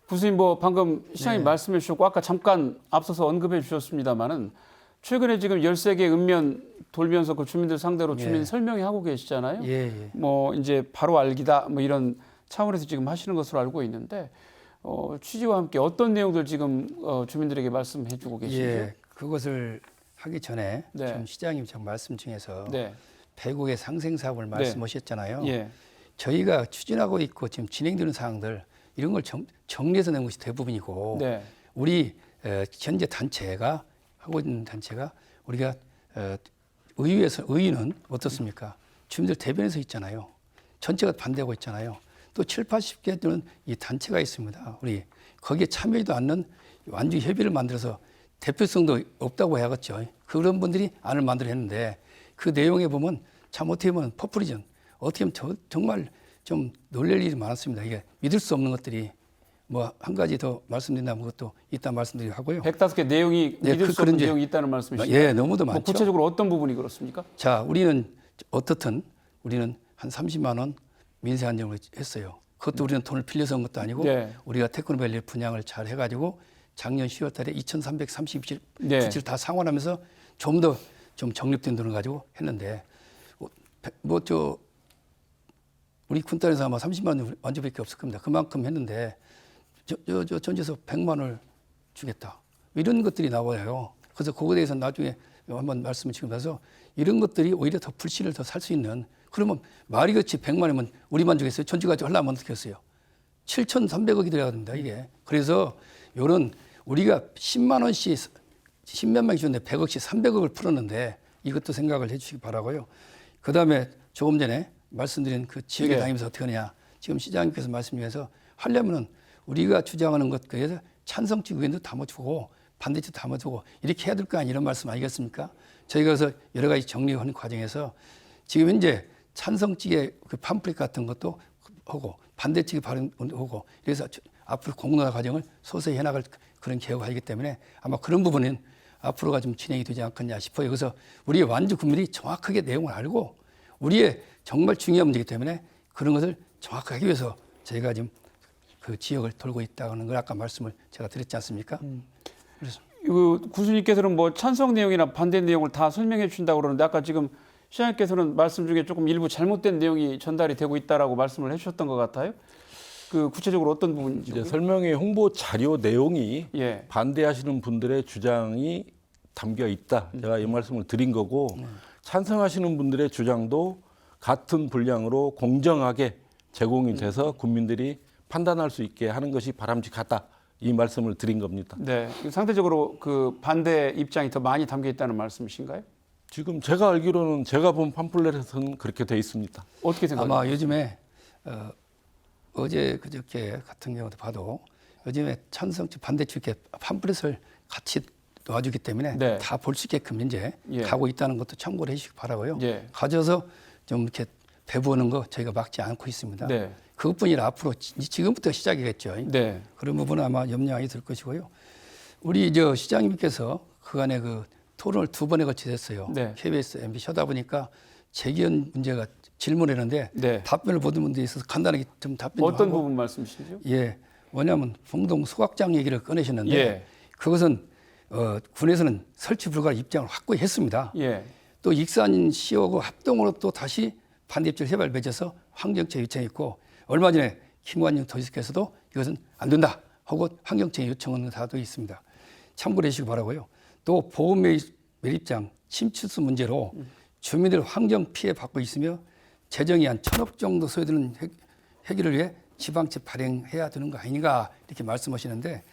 Speaker 1: 교수님, 뭐 방금 시장님
Speaker 3: 네.
Speaker 1: 말씀해 주셨고 아까 잠깐 앞서서 언급해 주셨습니다마는 최근에 지금 13개 읍면 돌면서 그 주민들 상대로 주민
Speaker 3: 예.
Speaker 1: 설명회 하고 계시잖아요.
Speaker 3: 예, 예.
Speaker 1: 뭐 이제 바로 알기다 뭐 이런 차원에서 지금 하시는 것으로 알고 있는데, 취지와 함께 어떤 내용들 지금 주민들에게 말씀해 주고 계시죠?
Speaker 3: 예. 그것을 하기 전에
Speaker 1: 네.
Speaker 3: 좀 시장님 참 말씀 중에서
Speaker 1: 네.
Speaker 3: 배국의 상생 사업을 말씀하셨잖아요.
Speaker 1: 예.
Speaker 3: 저희가 추진하고 있고 지금 진행되는 사항들 이런 걸 정리해서 낸 것이 대부분이고,
Speaker 1: 네.
Speaker 3: 우리 현재 단체가 하고 있는 단체가 우리가 의회는 어떻습니까? 주민들 대변에서 있잖아요. 전체가 반대하고 있잖아요. 또 7, 80개 되는 이 단체가 있습니다. 우리 거기에 참여하지도 않는 완주 협의를 만들어서 대표성도 없다고 해야겠죠. 그런 분들이 안을 만들었는데 그 내용에 보면 참 어떻게 보면 퍼플이전, 어떻게 보면 정말 좀 놀랄 일이 많았습니다. 이게 믿을 수 없는 것들이 뭐 한 가지 더 말씀드린다면 그것도 이따 말씀드리고 하고요.
Speaker 1: 105개 내용이
Speaker 3: 네,
Speaker 1: 믿을 수 없는
Speaker 3: 그런
Speaker 1: 내용이 있다는 말씀이시죠?
Speaker 3: 예, 너무도
Speaker 1: 뭐
Speaker 3: 많죠.
Speaker 1: 구체적으로 어떤 부분이 그렇습니까?
Speaker 3: 자, 우리는 어떻든 우리는 한 30만 원 민세 안정을 했어요. 그것도 우리는 돈을 빌려서 한 것도 아니고
Speaker 1: 네.
Speaker 3: 우리가 테크노밸리 분양을 잘 해가지고 작년 10월 달에 2,337
Speaker 1: 네.
Speaker 3: 부지를 다 상환하면서 좀 더 좀 적립된 돈을 가지고 했는데 우리 군단에서 아마 30만 원 완주밖에 없을 겁니다. 그만큼 했는데 전주에서 100만 원을 주겠다. 이런 것들이 나와요. 그래서 그거에 대해서 나중에 한번 말씀을 지금 해서 이런 것들이 오히려 더 불신을 더 살 수 있는, 그러면 말이 그렇지 100만 원이면 우리만 주겠어요. 전주까지 하려면 어떻게 했어요? 7,300억이 들어가야 됩니다, 이게. 그래서 요런 우리가 10만 원씩 10몇 명이 주는데 100억씩 300억을 풀었는데 이것도 생각을 해 주시기 바라고요. 그다음에 조금 전에 말씀드린 그 지역에
Speaker 1: 네.
Speaker 3: 다니면서 어떻게 하느냐. 지금 시장님께서 말씀하셔서 하려면은 우리가 주장하는 것 그래서 찬성적 의견도 담아주고 반대쪽 담아주고 이렇게 해야 될 거 아니냐 이런 말씀 아니겠습니까? 저희가 그래서 여러 가지 정리하는 과정에서 지금 현재 찬성측의 그 팜플렛 같은 것도 하고 반대측의 발언하고 그래서 앞으로 공론화 과정을 소수히 해나갈 그런 계획을 하기 때문에 아마 그런 부분은 앞으로가 좀 진행이 되지 않겠냐 싶어요. 그래서 우리 완주 국민들이 정확하게 내용을 알고 우리의 정말 중요한 문제이기 때문에 그런 것을 정확하게 하기 위해서 저희가 지금 그 지역을 돌고 있다는 걸 아까 말씀을 제가 드렸지 않습니까? 그래서
Speaker 1: 그 구수님께서는 뭐 찬성 내용이나 반대 내용을 다 설명해 주신다고 그러는데 아까 지금 시장님께서는 말씀 중에 조금 일부 잘못된 내용이 전달이 되고 있다라고 말씀을 해주셨던 것 같아요. 그 구체적으로 어떤 부분인지
Speaker 2: 이제 설명회 홍보 자료 내용이
Speaker 1: 예.
Speaker 2: 반대하시는 분들의 주장이 담겨 있다. 제가 이 말씀을 드린 거고 찬성하시는 분들의 주장도 같은 분량으로 공정하게 제공이 돼서 국민들이 판단할 수 있게 하는 것이 바람직하다. 이 말씀을 드린 겁니다.
Speaker 1: 네. 상대적으로 그 반대 입장이 더 많이 담겨 있다는 말씀이신가요?
Speaker 2: 지금 제가 알기로는 제가 본 팜플렛에서는 그렇게 돼 있습니다.
Speaker 1: 어떻게 생각하세요?
Speaker 3: 아마 요즘에 어제 그저께 같은 경우도 봐도 요즘에 찬성측 반대측의 팜플렛을 같이 놔주기 때문에
Speaker 1: 네.
Speaker 3: 다 볼 수 있게끔 이제
Speaker 1: 예.
Speaker 3: 가고 있다는 것도 참고를 해주시기 바라고요.
Speaker 1: 예.
Speaker 3: 가져서 좀 이렇게 배부하는 거 저희가 막지 않고 있습니다.
Speaker 1: 네.
Speaker 3: 그것뿐이라 앞으로 지금부터 시작이겠죠.
Speaker 1: 네.
Speaker 3: 그런 부분은 아마 염려하게 될 것이고요. 우리 저 시장님께서 그간에 그 토론을 2번에 걸쳐 했어요.
Speaker 1: 네.
Speaker 3: KBS, MBC 하다 보니까 재기현 문제가 질문했는데
Speaker 1: 네.
Speaker 3: 답변을 보던 분들이 있어서 간단하게 좀 답변 좀
Speaker 1: 어떤
Speaker 3: 하고.
Speaker 1: 부분 말씀이시죠?
Speaker 3: 예, 뭐냐면 봉동 소각장 얘기를 꺼내셨는데
Speaker 1: 예.
Speaker 3: 그것은 군에서는 설치 불가 입장을 확고히 했습니다.
Speaker 1: 예.
Speaker 3: 또 익산 시하고 합동으로 또 다시 반대 입장을 해발 맺어서 환경청에 요청했고 얼마 전에 김관영 도지사께서도 이것은 안 된다 하고 환경청에 요청은 다 되어 있습니다. 참고를 해주시기 바라고요. 또 보험 매립장 침투수 문제로 주민들 환경 피해 받고 있으며 재정이 한 1,000억 정도 소요되는 해결을 위해 지방채 발행해야 되는 거 아닌가 이렇게 말씀하시는데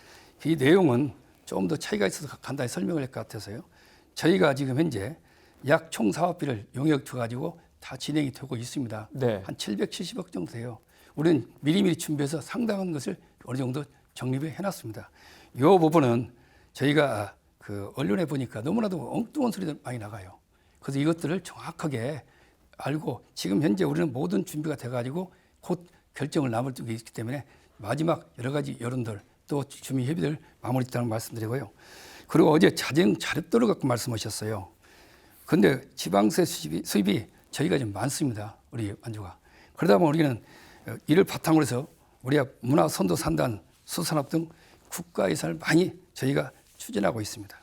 Speaker 3: 이 내용은 좀 더 차이가 있어서 간단히 설명을 할 것 같아서요. 저희가 지금 현재 약 총 사업비를 용역 줘가지고 다 진행이 되고 있습니다.
Speaker 1: 네.
Speaker 3: 한 770억 정도 돼요. 우리는 미리미리 준비해서 상당한 것을 어느 정도 정립을 해놨습니다. 이 부분은 저희가 그 언론에 보니까 너무나도 엉뚱한 소리들 많이 나가요. 그래서 이것들을 정확하게 알고 지금 현재 우리는 모든 준비가 돼가지고 곧 결정을 남을 게 있기 때문에 마지막 여러 가지 여론들 또 주민 협의를 마무리했다는 말씀드리고요. 그리고 어제 자정 자립도를 갖고 말씀하셨어요. 그런데 지방세 수입이 저희가 좀 많습니다. 우리 완주가. 그러다 보면 우리는 이를 바탕으로 해서 우리가 문화선도산단, 수산업 등 국가 예산을 많이 저희가 추진하고 있습니다.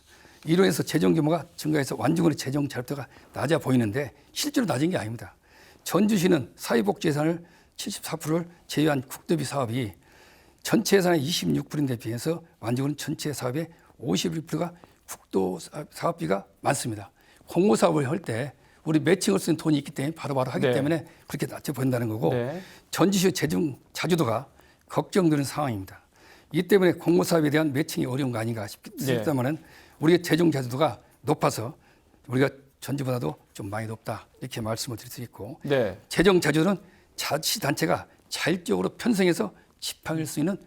Speaker 3: 이로 해서 재정 규모가 증가해서 완주군의 재정 자립도가 낮아 보이는데 실제로 낮은 게 아닙니다. 전주시는 사회복지 예산을 74%를 제외한 국도비 사업이 전체 예산의 26%인데 비해서 완주군은 전체 사업의 51%가 국도 사업비가 많습니다. 공모 사업을 할 때 우리 매칭을 쓰는 돈이 있기 때문에 바로바로 하기
Speaker 1: 네.
Speaker 3: 때문에 그렇게 낮춰 보인다는 거고
Speaker 1: 네.
Speaker 3: 전주시의 재정 자주도가 걱정되는 상황입니다. 이 때문에 공모 사업에 대한 매칭이 어려운 거 아닌가 싶다면은 우리의 재정 자주도가 높아서 우리가 전주보다도 좀 많이 높다 이렇게 말씀을 드릴 수 있고
Speaker 1: 네.
Speaker 3: 재정 자주도는 자치단체가 자율적으로 편성해서 집행할 수 있는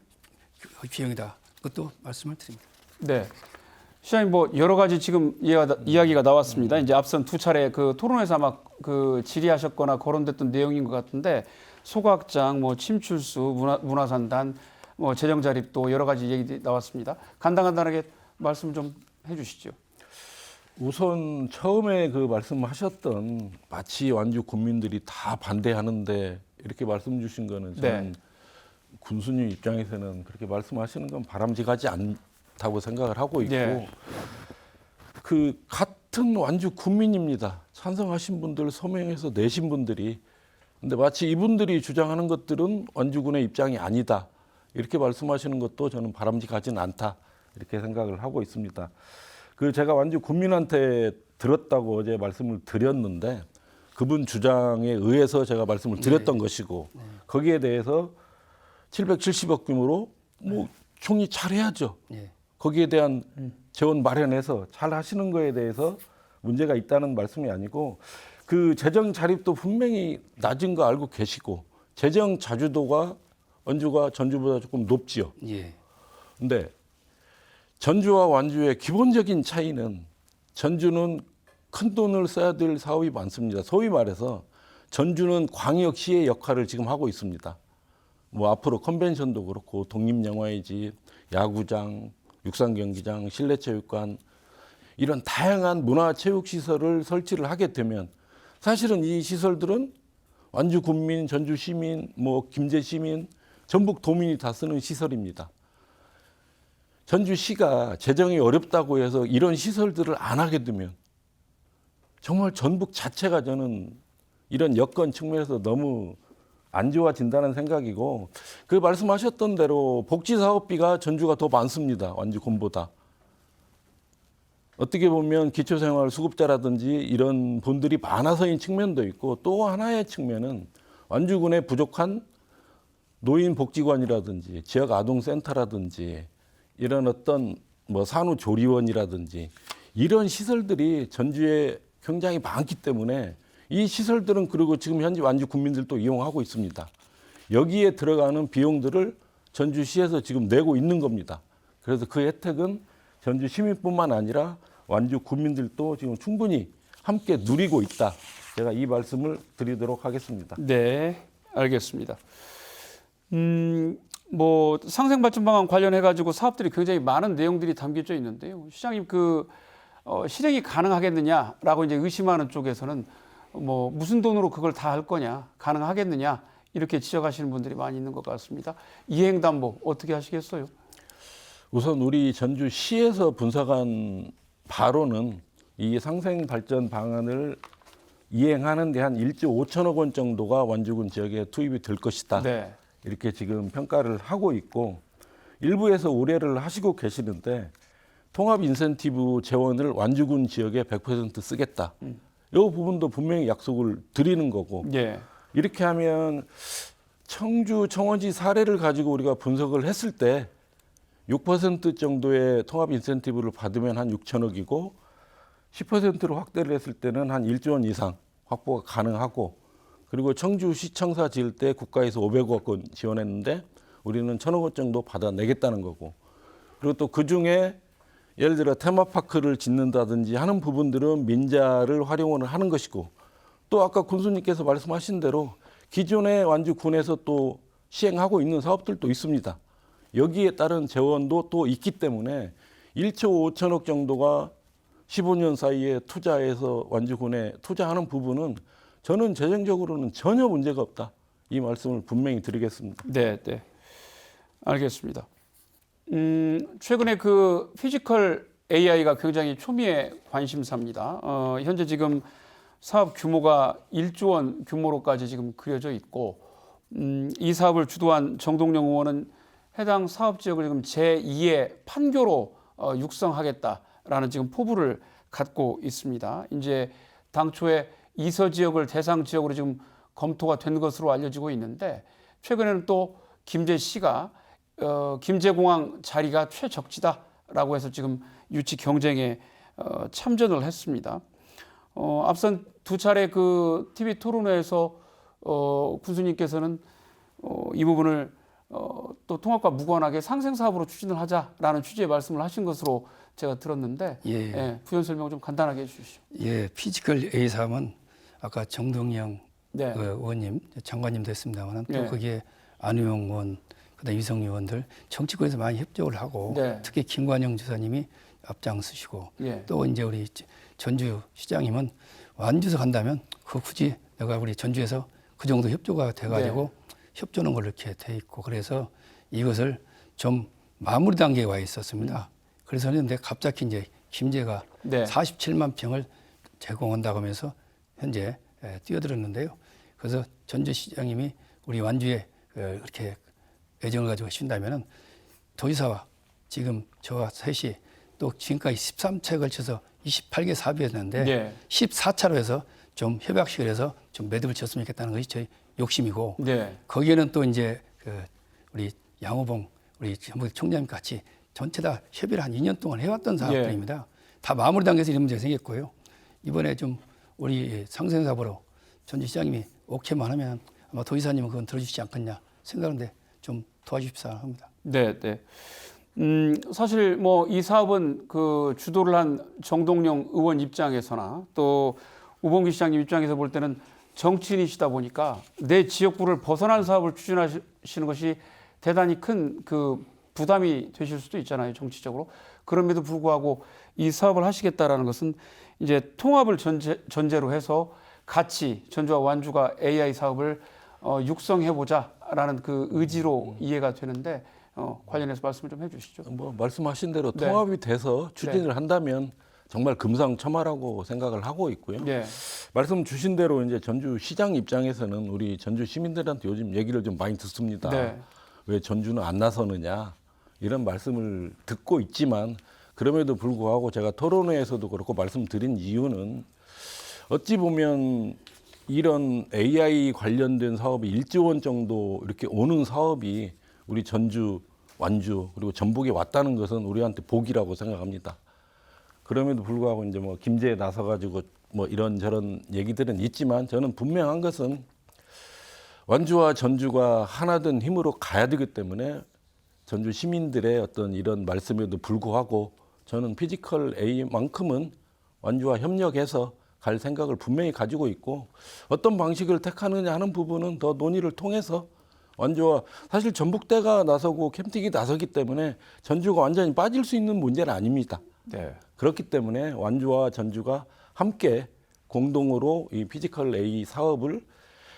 Speaker 3: 비용이다. 그것도 말씀을 드립니다.
Speaker 1: 네. 시장님 뭐 여러 가지 지금 이야기가 나왔습니다. 이제 앞선 2차례 그 토론에서 아마 그 질의하셨거나 거론됐던 내용인 것 같은데 소각장, 뭐 침출수, 문화산단, 뭐 재정자립도 여러 가지 얘기 나왔습니다. 간단하게 말씀 좀 해주시죠.
Speaker 2: 우선 처음에 그 말씀하셨던 마치 완주 국민들이 다 반대하는데 이렇게 말씀 주신 거는 저는 군수님 입장에서는 그렇게 말씀하시는 건 바람직하지 않다고 생각을 하고 있고
Speaker 1: 네.
Speaker 2: 그 같은 완주 국민입니다. 찬성하신 분들 서명해서 내신 분들이 근데 마치 이분들이 주장하는 것들은 완주군의 입장이 아니다. 이렇게 말씀하시는 것도 저는 바람직하지는 않다. 이렇게 생각을 하고 있습니다. 그 제가 완주 국민한테 들었다고 어제 말씀을 드렸는데 그분 주장에 의해서 제가 말씀을 드렸던 것이고 거기에 대해서 770억 규모로 뭐 총리 잘해야죠.
Speaker 3: 예.
Speaker 2: 거기에 대한 재원 마련해서 잘 하시는 거에 대해서 문제가 있다는 말씀이 아니고 그 재정 자립도 분명히 낮은 거 알고 계시고 재정 자주도가 원주가 전주보다 조금 높지요.
Speaker 3: 예.
Speaker 2: 근데 전주와 완주의 기본적인 차이는 전주는 큰 돈을 써야 될 사업이 많습니다. 소위 말해서 전주는 광역시의 역할을 지금 하고 있습니다. 뭐 앞으로 컨벤션도 그렇고 독립영화의 집, 야구장, 육상경기장, 실내체육관 이런 다양한 문화체육시설을 설치를 하게 되면 사실은 이 시설들은 완주 군민, 전주 시민, 뭐 김제 시민, 전북 도민이 다 쓰는 시설입니다. 전주시가 재정이 어렵다고 해서 이런 시설들을 안 하게 되면 정말 전북 자체가 저는 이런 여건 측면에서 너무 안 좋아진다는 생각이고 그 말씀하셨던 대로 복지사업비가 전주가 더 많습니다. 완주군보다. 어떻게 보면 기초생활수급자라든지 이런 분들이 많아서인 측면도 있고 또 하나의 측면은 완주군의 부족한 노인복지관이라든지 지역아동센터라든지 이런 어떤 뭐 산후조리원이라든지 이런 시설들이 전주에 굉장히 많기 때문에 이 시설들은 그리고 지금 현재 완주 군민들도 이용하고 있습니다. 여기에 들어가는 비용들을 전주시에서 지금 내고 있는 겁니다. 그래서 그 혜택은 전주 시민뿐만 아니라 완주 군민들도 지금 충분히 함께 누리고 있다. 제가 이 말씀을 드리도록 하겠습니다.
Speaker 1: 네, 알겠습니다. 뭐 상생발전방안 관련해 가지고 사업들이 굉장히 많은 내용들이 담겨져 있는데요. 시장님 실행이 가능하겠느냐라고 이제 의심하는 쪽에서는 뭐 무슨 돈으로 그걸 다 할 거냐, 가능하겠느냐 이렇게 지적하시는 분들이 많이 있는 것 같습니다. 이행 담보 어떻게 하시겠어요?
Speaker 2: 우선 우리 전주시에서 분석한 바로는 이 상생발전 방안을 이행하는 데 한 1조 5천억 원 정도가 완주군 지역에 투입이 될 것이다.
Speaker 1: 네.
Speaker 2: 이렇게 지금 평가를 하고 있고 일부에서 우려를 하시고 계시는데 통합 인센티브 재원을 완주군 지역에 100% 쓰겠다. 이 부분도 분명히 약속을 드리는 거고
Speaker 1: 예.
Speaker 2: 이렇게 하면 청주, 청원지 사례를 가지고 우리가 분석을 했을 때 6% 정도의 통합 인센티브를 받으면 한 6천억이고 10%로 확대를 했을 때는 한 1조 원 이상 확보가 가능하고 그리고 청주시청사 지을 때 국가에서 500억 원 지원했는데 우리는 1,000억 원 정도 받아내겠다는 거고 그리고 또 그중에 예를 들어 테마파크를 짓는다든지 하는 부분들은 민자를 활용을 하는 것이고 또 아까 군수님께서 말씀하신 대로 기존의 완주군에서 또 시행하고 있는 사업들도 있습니다. 여기에 따른 재원도 또 있기 때문에 1조 5천억 정도가 15년 사이에 투자해서 완주군에 투자하는 부분은 저는 재정적으로는 전혀 문제가 없다. 이 말씀을 분명히 드리겠습니다.
Speaker 1: 네, 네. 알겠습니다. 최근에 그 피지컬 AI가 굉장히 초미의 관심사입니다. 현재 지금 사업 규모가 1조 원 규모로까지 지금 그려져 있고, 이 사업을 주도한 정동영 의원은 해당 사업 지역을 지금 제2의 판교로 육성하겠다라는 지금 포부를 갖고 있습니다. 이제 당초에 이서 지역을 대상 지역으로 지금 검토가 된 것으로 알려지고 있는데 최근에는 또 김제시가 김제공항 자리가 최적지다라고 해서 지금 유치 경쟁에 참전을 했습니다. 앞선 두 차례 그 TV 토론회에서 군수님께서는 이 부분을 또 통합과 무관하게 상생 사업으로 추진을 하자라는 취지의 말씀을 하신 것으로 제가 들었는데 예, 부연 설명 좀 간단하게 해주시죠.
Speaker 3: 예, 피지컬 A 사업은 아까 정동영
Speaker 1: 네.
Speaker 3: 그 의원님, 장관님도 했습니다만 또
Speaker 1: 네.
Speaker 3: 거기에 안우영 의원, 그다음 유성 의원들 정치권에서 많이 협조를 하고
Speaker 1: 네.
Speaker 3: 특히 김관영 지사님이 앞장서시고
Speaker 1: 예.
Speaker 3: 또 이제 우리 전주 시장님은 완주에서 간다면 그 굳이 내가 우리 전주에서 그 정도 협조가 돼가지고 협조는 걸로 이렇게 돼 있고 그래서 이것을 좀 마무리 단계에 와 있었습니다. 그래서 근데 갑자기 이제 김제가
Speaker 1: 네.
Speaker 3: 47만 평을 제공한다고 하면서 현재 뛰어들었는데요. 그래서 전주시장님이 우리 완주에 이렇게 애정을 가지고 하신다면은 도지사와 지금 저와 셋이 또 지금까지 13차에 걸쳐서 28개 사업이었는데
Speaker 1: 네.
Speaker 3: 14차로 해서 좀 협약식을 해서 좀 매듭을 지었으면 좋겠다는 것이 저희 욕심이고
Speaker 1: 네.
Speaker 3: 거기에는 또 이제 우리 양호봉 우리 전북 총장님 같이 전체 다 협의를 한 2년 동안 해왔던 사업들입니다. 다 마무리 단계에서 이런 문제가 생겼고요. 이번에 좀 우리 상생사업으로 전주시장님이 오케이만 하면 아마 도지사님은 그건 들어주시지 않겠냐 생각하는데 좀 도와주십사 합니다.
Speaker 1: 네, 네. 사실 뭐 이 사업은 그 주도를 한 정동영 의원 입장에서나 또 우범기 시장님 입장에서 볼 때는 정치인이시다 보니까 내 지역구를 벗어난 사업을 추진하시는 것이 대단히 큰 그 부담이 되실 수도 있잖아요, 정치적으로. 그럼에도 불구하고 이 사업을 하시겠다라는 것은 이제 통합을 전제로 해서 같이 전주와 완주가 AI 사업을 육성해보자라는 그 의지로 이해가 되는데 관련해서 말씀을 좀 해주시죠.
Speaker 2: 뭐 말씀하신 대로
Speaker 1: 네.
Speaker 2: 통합이 돼서 추진을 한다면 정말 금상첨화라고 생각을 하고 있고요.
Speaker 1: 네,
Speaker 2: 말씀 주신 대로 이제 전주시장 입장에서는 우리 전주 시민들한테 요즘 얘기를 좀 많이 듣습니다.
Speaker 1: 네.
Speaker 2: 왜 전주는 안 나서느냐 이런 말씀을 듣고 있지만 그럼에도 불구하고 제가 토론회에서도 그렇고 말씀드린 이유는 어찌 보면 이런 AI 관련된 사업이 1조 원 정도 이렇게 오는 사업이 우리 전주, 완주 그리고 전북에 왔다는 것은 우리한테 복이라고 생각합니다. 그럼에도 불구하고 이제 뭐 김제에 나서 가지고 뭐 이런저런 얘기들은 있지만 저는 분명한 것은 완주와 전주가 하나된 힘으로 가야 되기 때문에 전주 시민들의 어떤 이런 말씀에도 불구하고 저는 피지컬 A만큼은 완주와 협력해서 갈 생각을 분명히 가지고 있고 어떤 방식을 택하느냐 하는 부분은 더 논의를 통해서 완주와 사실 전북대가 나서고 캠틱이 나서기 때문에 전주가 완전히 빠질 수 있는 문제는 아닙니다.
Speaker 1: 네.
Speaker 2: 그렇기 때문에 완주와 전주가 함께 공동으로 이 피지컬 A 사업을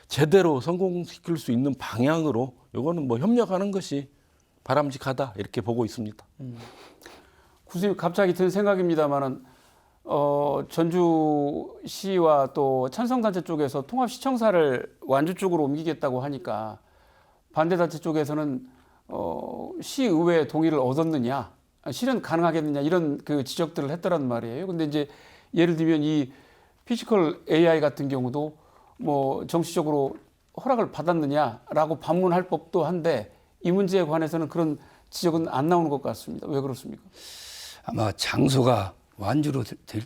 Speaker 2: 제대로 성공시킬 수 있는 방향으로 이거는 뭐 협력하는 것이 바람직하다 이렇게 보고 있습니다.
Speaker 1: 교수님 갑자기 든 생각입니다만은 전주시와 또 찬성단체 쪽에서 통합시청사를 완주 쪽으로 옮기겠다고 하니까 반대단체 쪽에서는 시의회의 동의를 얻었느냐, 실현 가능하겠느냐 이런 그 지적들을 했더란 말이에요. 근데 이제 예를 들면 이 피지컬 AI 같은 경우도 뭐 정치적으로 허락을 받았느냐라고 반문할 법도 한데 이 문제에 관해서는 그런 지적은 안 나오는 것 같습니다. 왜 그렇습니까?
Speaker 3: 아마 장소가 완주로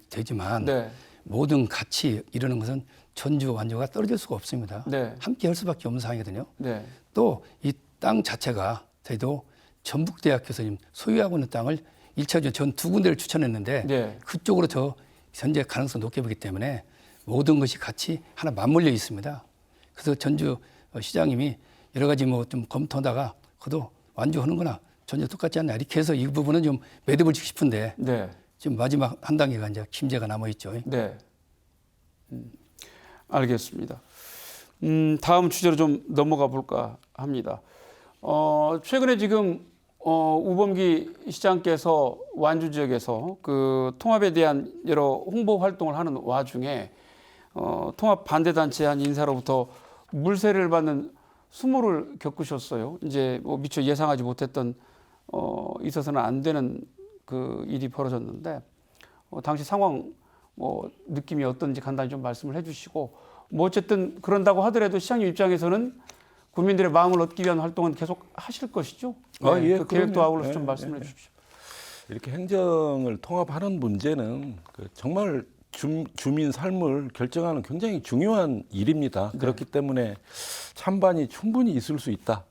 Speaker 3: 되지만
Speaker 1: 네.
Speaker 3: 모든 같이 이루는 것은 전주 완주가 떨어질 수가 없습니다.
Speaker 1: 네.
Speaker 3: 함께 할 수밖에 없는 상황이거든요.
Speaker 1: 네.
Speaker 3: 또 이 땅 자체가 저희도 전북대학교에서 지금 소유하고 있는 땅을 1차적으로 전 두 군데를 추천했는데
Speaker 1: 네.
Speaker 3: 그쪽으로 저 현재 가능성 높게 보기 때문에 모든 것이 같이 하나 맞물려 있습니다. 그래서 전주 시장님이 여러 가지 뭐 좀 검토하다가 그래도 완주하는 거나 전혀 똑같지 않나 이렇게 해서 이 부분은 좀 매듭을 짓고 싶은데
Speaker 1: 네.
Speaker 3: 지금 마지막 한 단계가 이제 김제가 남아 있죠.
Speaker 1: 네. 알겠습니다. 다음 주제로 좀 넘어가 볼까 합니다. 최근에 지금 우범기 시장께서 완주 지역에서 그 통합에 대한 여러 홍보 활동을 하는 와중에 통합 반대 단체 한 인사로부터 물세를 받는 수모를 겪으셨어요. 이제 뭐 미처 예상하지 못했던 있어서는 안 되는 그 일이 벌어졌는데 당시 상황 뭐 느낌이 어떤지 간단히 좀 말씀을 해주시고 뭐 어쨌든 그런다고 하더라도 시장님 입장에서는 국민들의 마음을 얻기 위한 활동은 계속 하실 것이죠. 네,
Speaker 2: 예,
Speaker 1: 그 계획도 아울러서
Speaker 2: 예,
Speaker 1: 좀 말씀해
Speaker 2: 예.
Speaker 1: 주십시오.
Speaker 2: 이렇게 행정을 통합하는 문제는 정말 주민 삶을 결정하는 굉장히 중요한 일입니다.
Speaker 1: 네.
Speaker 2: 그렇기 때문에 찬반이 충분히 있을 수 있다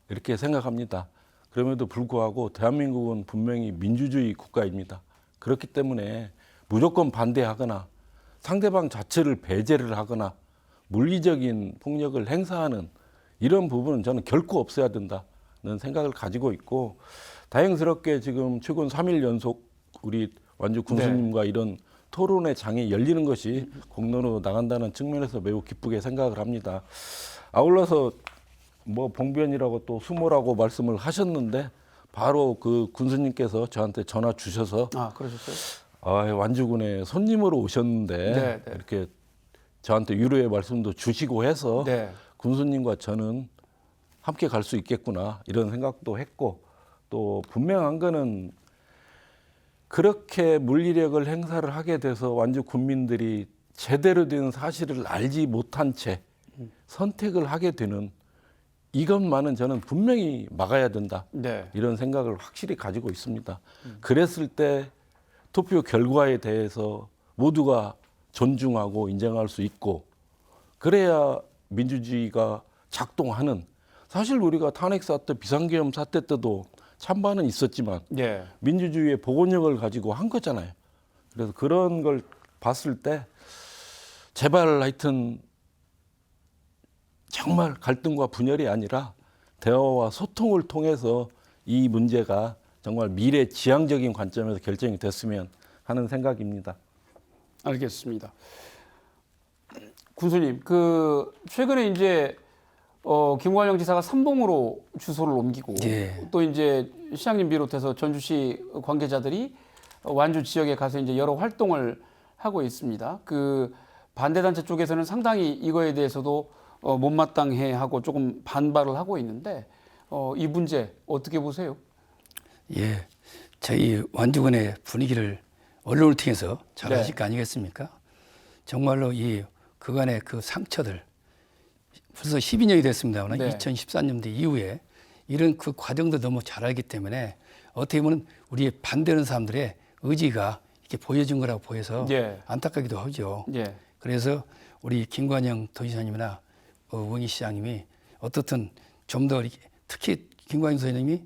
Speaker 2: 이렇게 생각합니다. 그럼에도 불구하고 대한민국은 분명히 민주주의 국가입니다. 그렇기 때문에 무조건 반대하거나 상대방 자체를 배제를 하거나 물리적인 폭력을 행사하는 이런 부분은 저는 결코 없어야 된다는 생각을 가지고 있고 다행스럽게 지금 최근 3일 연속 우리 완주 군수님과 이런 토론의 장이 열리는 것이 공론으로 나간다는 측면에서 매우 기쁘게 생각을 합니다. 아울러서 뭐 봉변이라고 또 수모라고 말씀을 하셨는데 바로 그 군수님께서 저한테 전화 주셔서
Speaker 1: 그러셨어요?
Speaker 2: 완주군에 손님으로 오셨는데
Speaker 1: 네, 네.
Speaker 2: 이렇게 저한테 위로의 말씀도 주시고 해서
Speaker 1: 네.
Speaker 2: 군수님과 저는 함께 갈 수 있겠구나 이런 생각도 했고 또 분명한 거는 그렇게 물리력을 행사를 하게 돼서 완주 군민들이 제대로 된 사실을 알지 못한 채 선택을 하게 되는 이것만은 저는 분명히 막아야 된다.
Speaker 1: 네.
Speaker 2: 이런 생각을 확실히 가지고 있습니다. 그랬을 때 투표 결과에 대해서 모두가 존중하고 인정할 수 있고 그래야 민주주의가 작동하는 사실 우리가 탄핵 사태, 비상계엄 사태 때도 찬반은 있었지만
Speaker 1: 예.
Speaker 2: 민주주의의 복원력을 가지고 한 거잖아요. 그래서 그런 걸 봤을 때 제발 하여튼 정말 갈등과 분열이 아니라 대화와 소통을 통해서 이 문제가 정말 미래 지향적인 관점에서 결정이 됐으면 하는 생각입니다.
Speaker 1: 알겠습니다. 군수님, 최근에 이제 김관영 지사가 삼봉으로 주소를 옮기고
Speaker 3: 예.
Speaker 1: 또 이제 시장님 비롯해서 전주시 관계자들이 완주 지역에 가서 이제 여러 활동을 하고 있습니다. 반대 단체 쪽에서는 상당히 이거에 대해서도 못마땅해 하고 조금 반발을 하고 있는데 이 문제 어떻게 보세요?
Speaker 3: 예, 저희 완주군의 분위기를 언론을 통해서 잘
Speaker 1: 네.
Speaker 3: 아실 거 아니겠습니까? 정말로 이 그간의 그 상처들 벌써 12년이 됐습니다만
Speaker 1: 네.
Speaker 3: 2014년도 이후에 이런 그 과정도 너무 잘 알기 때문에 어떻게 보면 우리 반대하는 사람들의 의지가 이렇게 보여준 거라고 보여서
Speaker 1: 예.
Speaker 3: 안타깝기도 하죠.
Speaker 1: 예.
Speaker 3: 그래서 우리 김관영 도지사님이나 우영희 시장님이 어떻든 좀 더 특히 김관영 도지사님이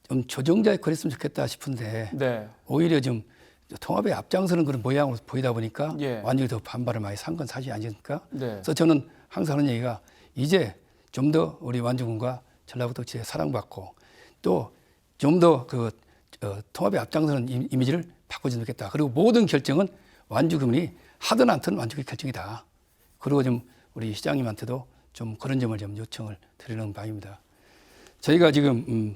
Speaker 3: 좀 조정자에 거렸으면 좋겠다 싶은데
Speaker 1: 네.
Speaker 3: 오히려 좀 통합에 앞장서는 그런 모양으로 보이다 보니까
Speaker 1: 예.
Speaker 3: 완전히 더 반발을 많이 산 건 사실이 아니니까.
Speaker 1: 네.
Speaker 3: 그래서 저는 항상 하는 얘기가 이제 좀 더 우리 완주군과 전라북도 지역에 사랑받고 또 좀 더 통합에 앞장서는 이미지를 바꿔주면 좋겠다. 그리고 모든 결정은 완주군이 하든 않든 완주군의 결정이다. 그리고 좀 우리 시장님한테도 좀 그런 점을 좀 요청을 드리는 바입니다. 저희가 지금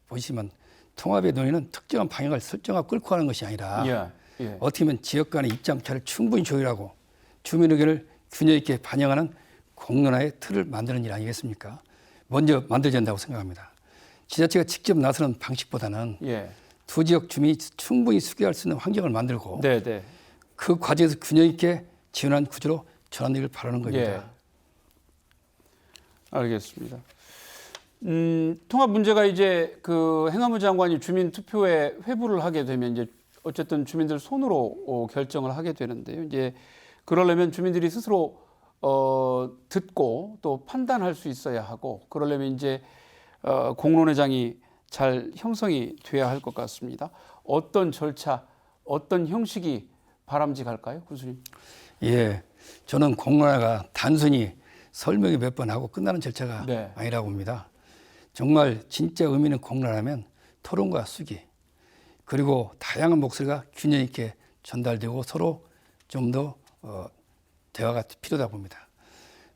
Speaker 3: 보시면 통합의 논의는 특정한 방향을 설정하고 끌고 가는 것이 아니라
Speaker 1: 예. 예.
Speaker 3: 어떻게 보면 지역 간의 입장차를 충분히 조율하고 주민 의견을 균형 있게 반영하는 공론화의 틀을 만드는 일 아니겠습니까? 먼저 만들어야 한다고 생각합니다. 지자체가 직접 나서는 방식보다는
Speaker 1: 예.
Speaker 3: 두 지역 주민이 충분히 수기할 수 있는 환경을 만들고
Speaker 1: 네, 네.
Speaker 3: 그 과정에서 균형 있게 지원한 구조로 전환되길 바라는 겁니다.
Speaker 1: 예. 알겠습니다. 통합 문제가 이제 행안부 장관이 주민 투표에 회부를 하게 되면 이제 어쨌든 주민들 손으로 결정을 하게 되는데요. 이제 그러려면 주민들이 스스로 듣고 또 판단할 수 있어야 하고 그러려면 이제 공론회장이 잘 형성이 돼야 할 것 같습니다. 어떤 절차, 어떤 형식이 바람직할까요, 군수님?
Speaker 3: 예, 저는 공론화가 단순히 설명이 몇 번 하고 끝나는 절차가
Speaker 1: 네.
Speaker 3: 아니라고 봅니다. 정말 진짜 의미 있는 공론화라면 토론과 수기 그리고 다양한 목소리가 균형 있게 전달되고 서로 좀 더 대화가 필요하다고 봅니다.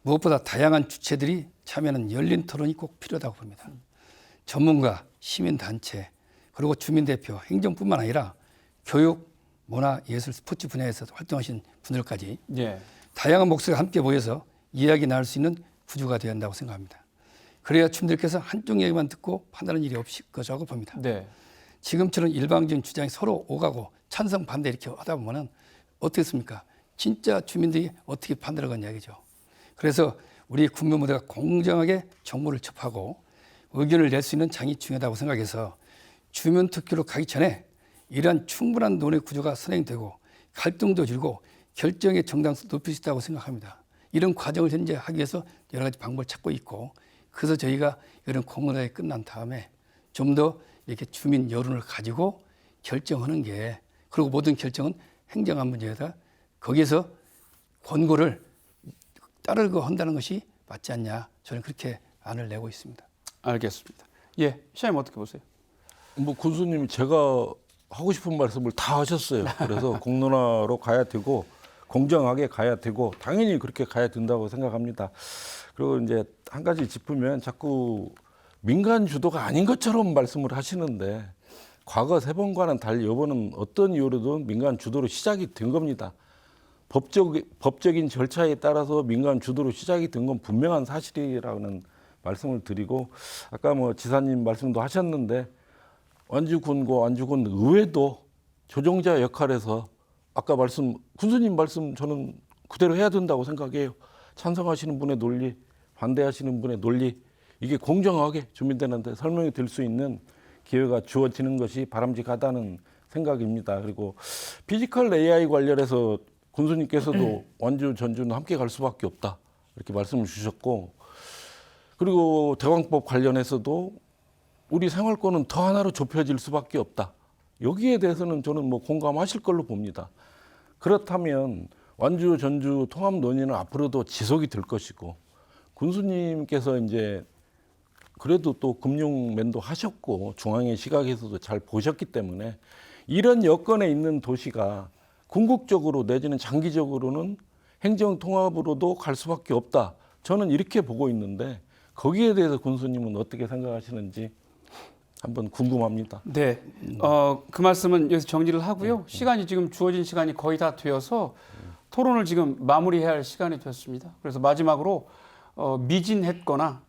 Speaker 3: 무엇보다 다양한 주체들이 참여하는 열린 토론이 꼭 필요하다고 봅니다. 전문가, 시민단체, 그리고 주민대표, 행정뿐만 아니라 교육, 문화, 예술, 스포츠 분야에서 활동하신 분들까지
Speaker 1: 예.
Speaker 3: 다양한 목소리가 함께 모여서 이야기 나눌 수 있는 구조가 되어야 한다고 생각합니다. 그래야 주민들께서 한쪽 얘기만 듣고 판단하는 일이 없을 것이라고 봅니다.
Speaker 1: 네.
Speaker 3: 지금처럼 일방적인 주장이 서로 오가고 찬성 반대 이렇게 하다 보면은 어떻겠습니까? 진짜 주민들이 어떻게 판단하겠냐 이야기죠. 그래서 우리 국민 모두가 공정하게 정보를 접하고 의견을 낼 수 있는 장이 중요하다고 생각해서 주민 투표로 가기 전에 이러한 충분한 논의 구조가 선행되고 갈등도 줄고 결정의 정당성을 높일 수 있다고 생각합니다. 이런 과정을 현재 하기 위해서 여러 가지 방법을 찾고 있고 그래서 저희가 이런 공론화가 끝난 다음에 좀 더 이렇게 주민 여론을 가지고 결정하는 게 그리고 모든 결정은 행정안 문제다. 거기에서 권고를 따르고 한다는 것이 맞지 않냐. 저는 그렇게 안을 내고 있습니다.
Speaker 1: 알겠습니다. 예, 시장님 어떻게 보세요?
Speaker 2: 뭐 군수님이 제가 하고 싶은 말씀을 다 하셨어요. 그래서 공론화로 가야 되고 공정하게 가야 되고 당연히 그렇게 가야 된다고 생각합니다. 그리고 이제 한 가지 짚으면 자꾸 민간 주도가 아닌 것처럼 말씀을 하시는데 과거 3번과는 달리 이번은 어떤 이유로든 민간 주도로 시작이 된 겁니다. 법적인 절차에 따라서 민간 주도로 시작이 된 건 분명한 사실이라는 말씀을 드리고 아까 뭐 지사님 말씀도 하셨는데 완주군과 완주군 의회도 조정자 역할에서 아까 군수님 말씀 저는 그대로 해야 된다고 생각해요. 찬성하시는 분의 논리, 반대하시는 분의 논리 이게 공정하게 주민들한테 설명이 될 수 있는 기회가 주어지는 것이 바람직하다는 생각입니다. 그리고 피지컬 AI 관련해서 군수님께서도 완주 전주는 함께 갈 수밖에 없다 이렇게 말씀을 주셨고, 그리고 대왕법 관련해서도 우리 생활권은 더 하나로 좁혀질 수밖에 없다. 여기에 대해서는 저는 뭐 공감하실 걸로 봅니다. 그렇다면 완주 전주 통합 논의는 앞으로도 지속이 될 것이고, 군수님께서 이제 그래도 또 금융면도 하셨고 중앙의 시각에서도 잘 보셨기 때문에 이런 여건에 있는 도시가 궁극적으로 내지는 장기적으로는 행정 통합으로도 갈 수밖에 없다. 저는 이렇게 보고 있는데 거기에 대해서 군수님은 어떻게 생각하시는지 한번 궁금합니다.
Speaker 1: 네, 그 말씀은 여기서 정리를 하고요. 시간이 지금 주어진 시간이 거의 다 되어서 토론을 지금 마무리해야 할 시간이 됐습니다. 그래서 마지막으로 미진했거나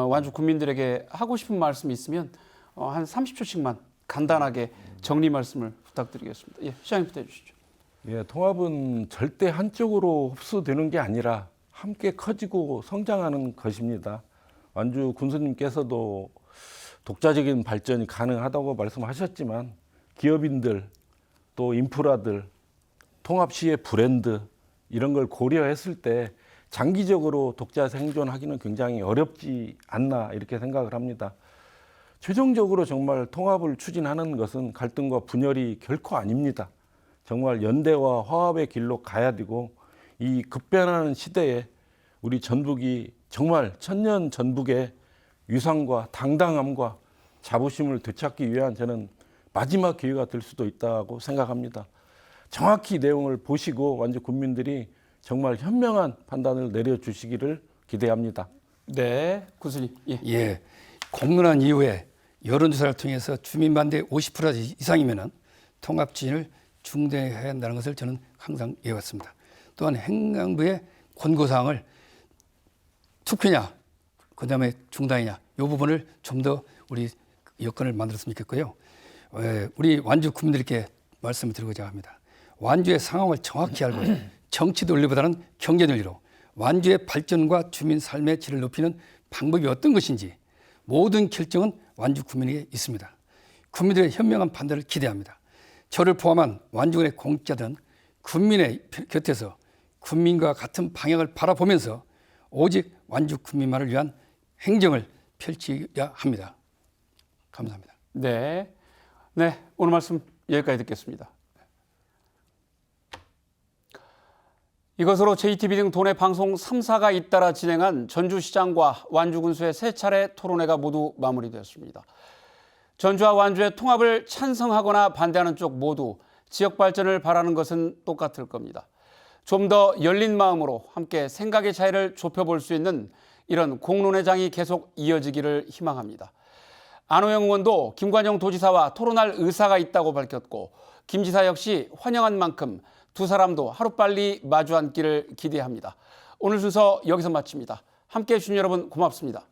Speaker 1: 완주 국민들에게 하고 싶은 말씀이 있으면 한 30초씩만 간단하게 정리 말씀을 부탁드리겠습니다. 예, 시장님부터 해주시죠.
Speaker 2: 예, 통합은 절대 한쪽으로 흡수되는 게 아니라 함께 커지고 성장하는 것입니다. 완주 군수님께서도 독자적인 발전이 가능하다고 말씀하셨지만 기업인들 또 인프라들 통합 시의 브랜드 이런 걸 고려했을 때 장기적으로 독자 생존하기는 굉장히 어렵지 않나 이렇게 생각을 합니다. 최종적으로 정말 통합을 추진하는 것은 갈등과 분열이 결코 아닙니다. 정말 연대와 화합의 길로 가야 되고, 이 급변하는 시대에 우리 전북이 정말 천년 전북의 위상과 당당함과 자부심을 되찾기 위한 저는 마지막 기회가 될 수도 있다고 생각합니다. 정확히 내용을 보시고 완주 국민들이 정말 현명한 판단을 내려주시기를 기대합니다.
Speaker 1: 네, 군수님. 예.
Speaker 3: 예, 공론한 이후에 여론조사를 통해서 주민 반대 50% 이상이면은 통합 추진을 중단해야 한다는 것을 저는 항상 이해왔습니다. 또한 행안부의 권고사항을 투표냐, 그다음에 중단이냐, 이 부분을 좀 더 우리 여건을 만들었으면 좋겠고요. 우리 완주 국민들께 말씀을 드리고자 합니다. 완주의 상황을 정확히 알고 정치 논리보다는 경제 논리로 완주의 발전과 주민 삶의 질을 높이는 방법이 어떤 것인지 모든 결정은 완주 국민에게 있습니다. 국민들의 현명한 판단을 기대합니다. 저를 포함한 완주군의 공직자들은 국민의 곁에서 국민과 같은 방향을 바라보면서 오직 완주 국민만을 위한 행정을 펼쳐야 합니다. 감사합니다.
Speaker 1: 네, 네, 오늘 말씀 여기까지 듣겠습니다. 이것으로 JTB 등 도내 방송 3사가 잇따라 진행한 전주시장과 완주군수의 세 차례 토론회가 모두 마무리되었습니다. 전주와 완주의 통합을 찬성하거나 반대하는 쪽 모두 지역 발전을 바라는 것은 똑같을 겁니다. 좀 더 열린 마음으로 함께 생각의 차이를 좁혀볼 수 있는 이런 공론의 장이 계속 이어지기를 희망합니다. 안호영 의원도 김관영 도지사와 토론할 의사가 있다고 밝혔고, 김 지사 역시 환영한 만큼 두 사람도 하루빨리 마주 앉기를 기대합니다. 오늘 순서 여기서 마칩니다. 함께해 주신 여러분 고맙습니다.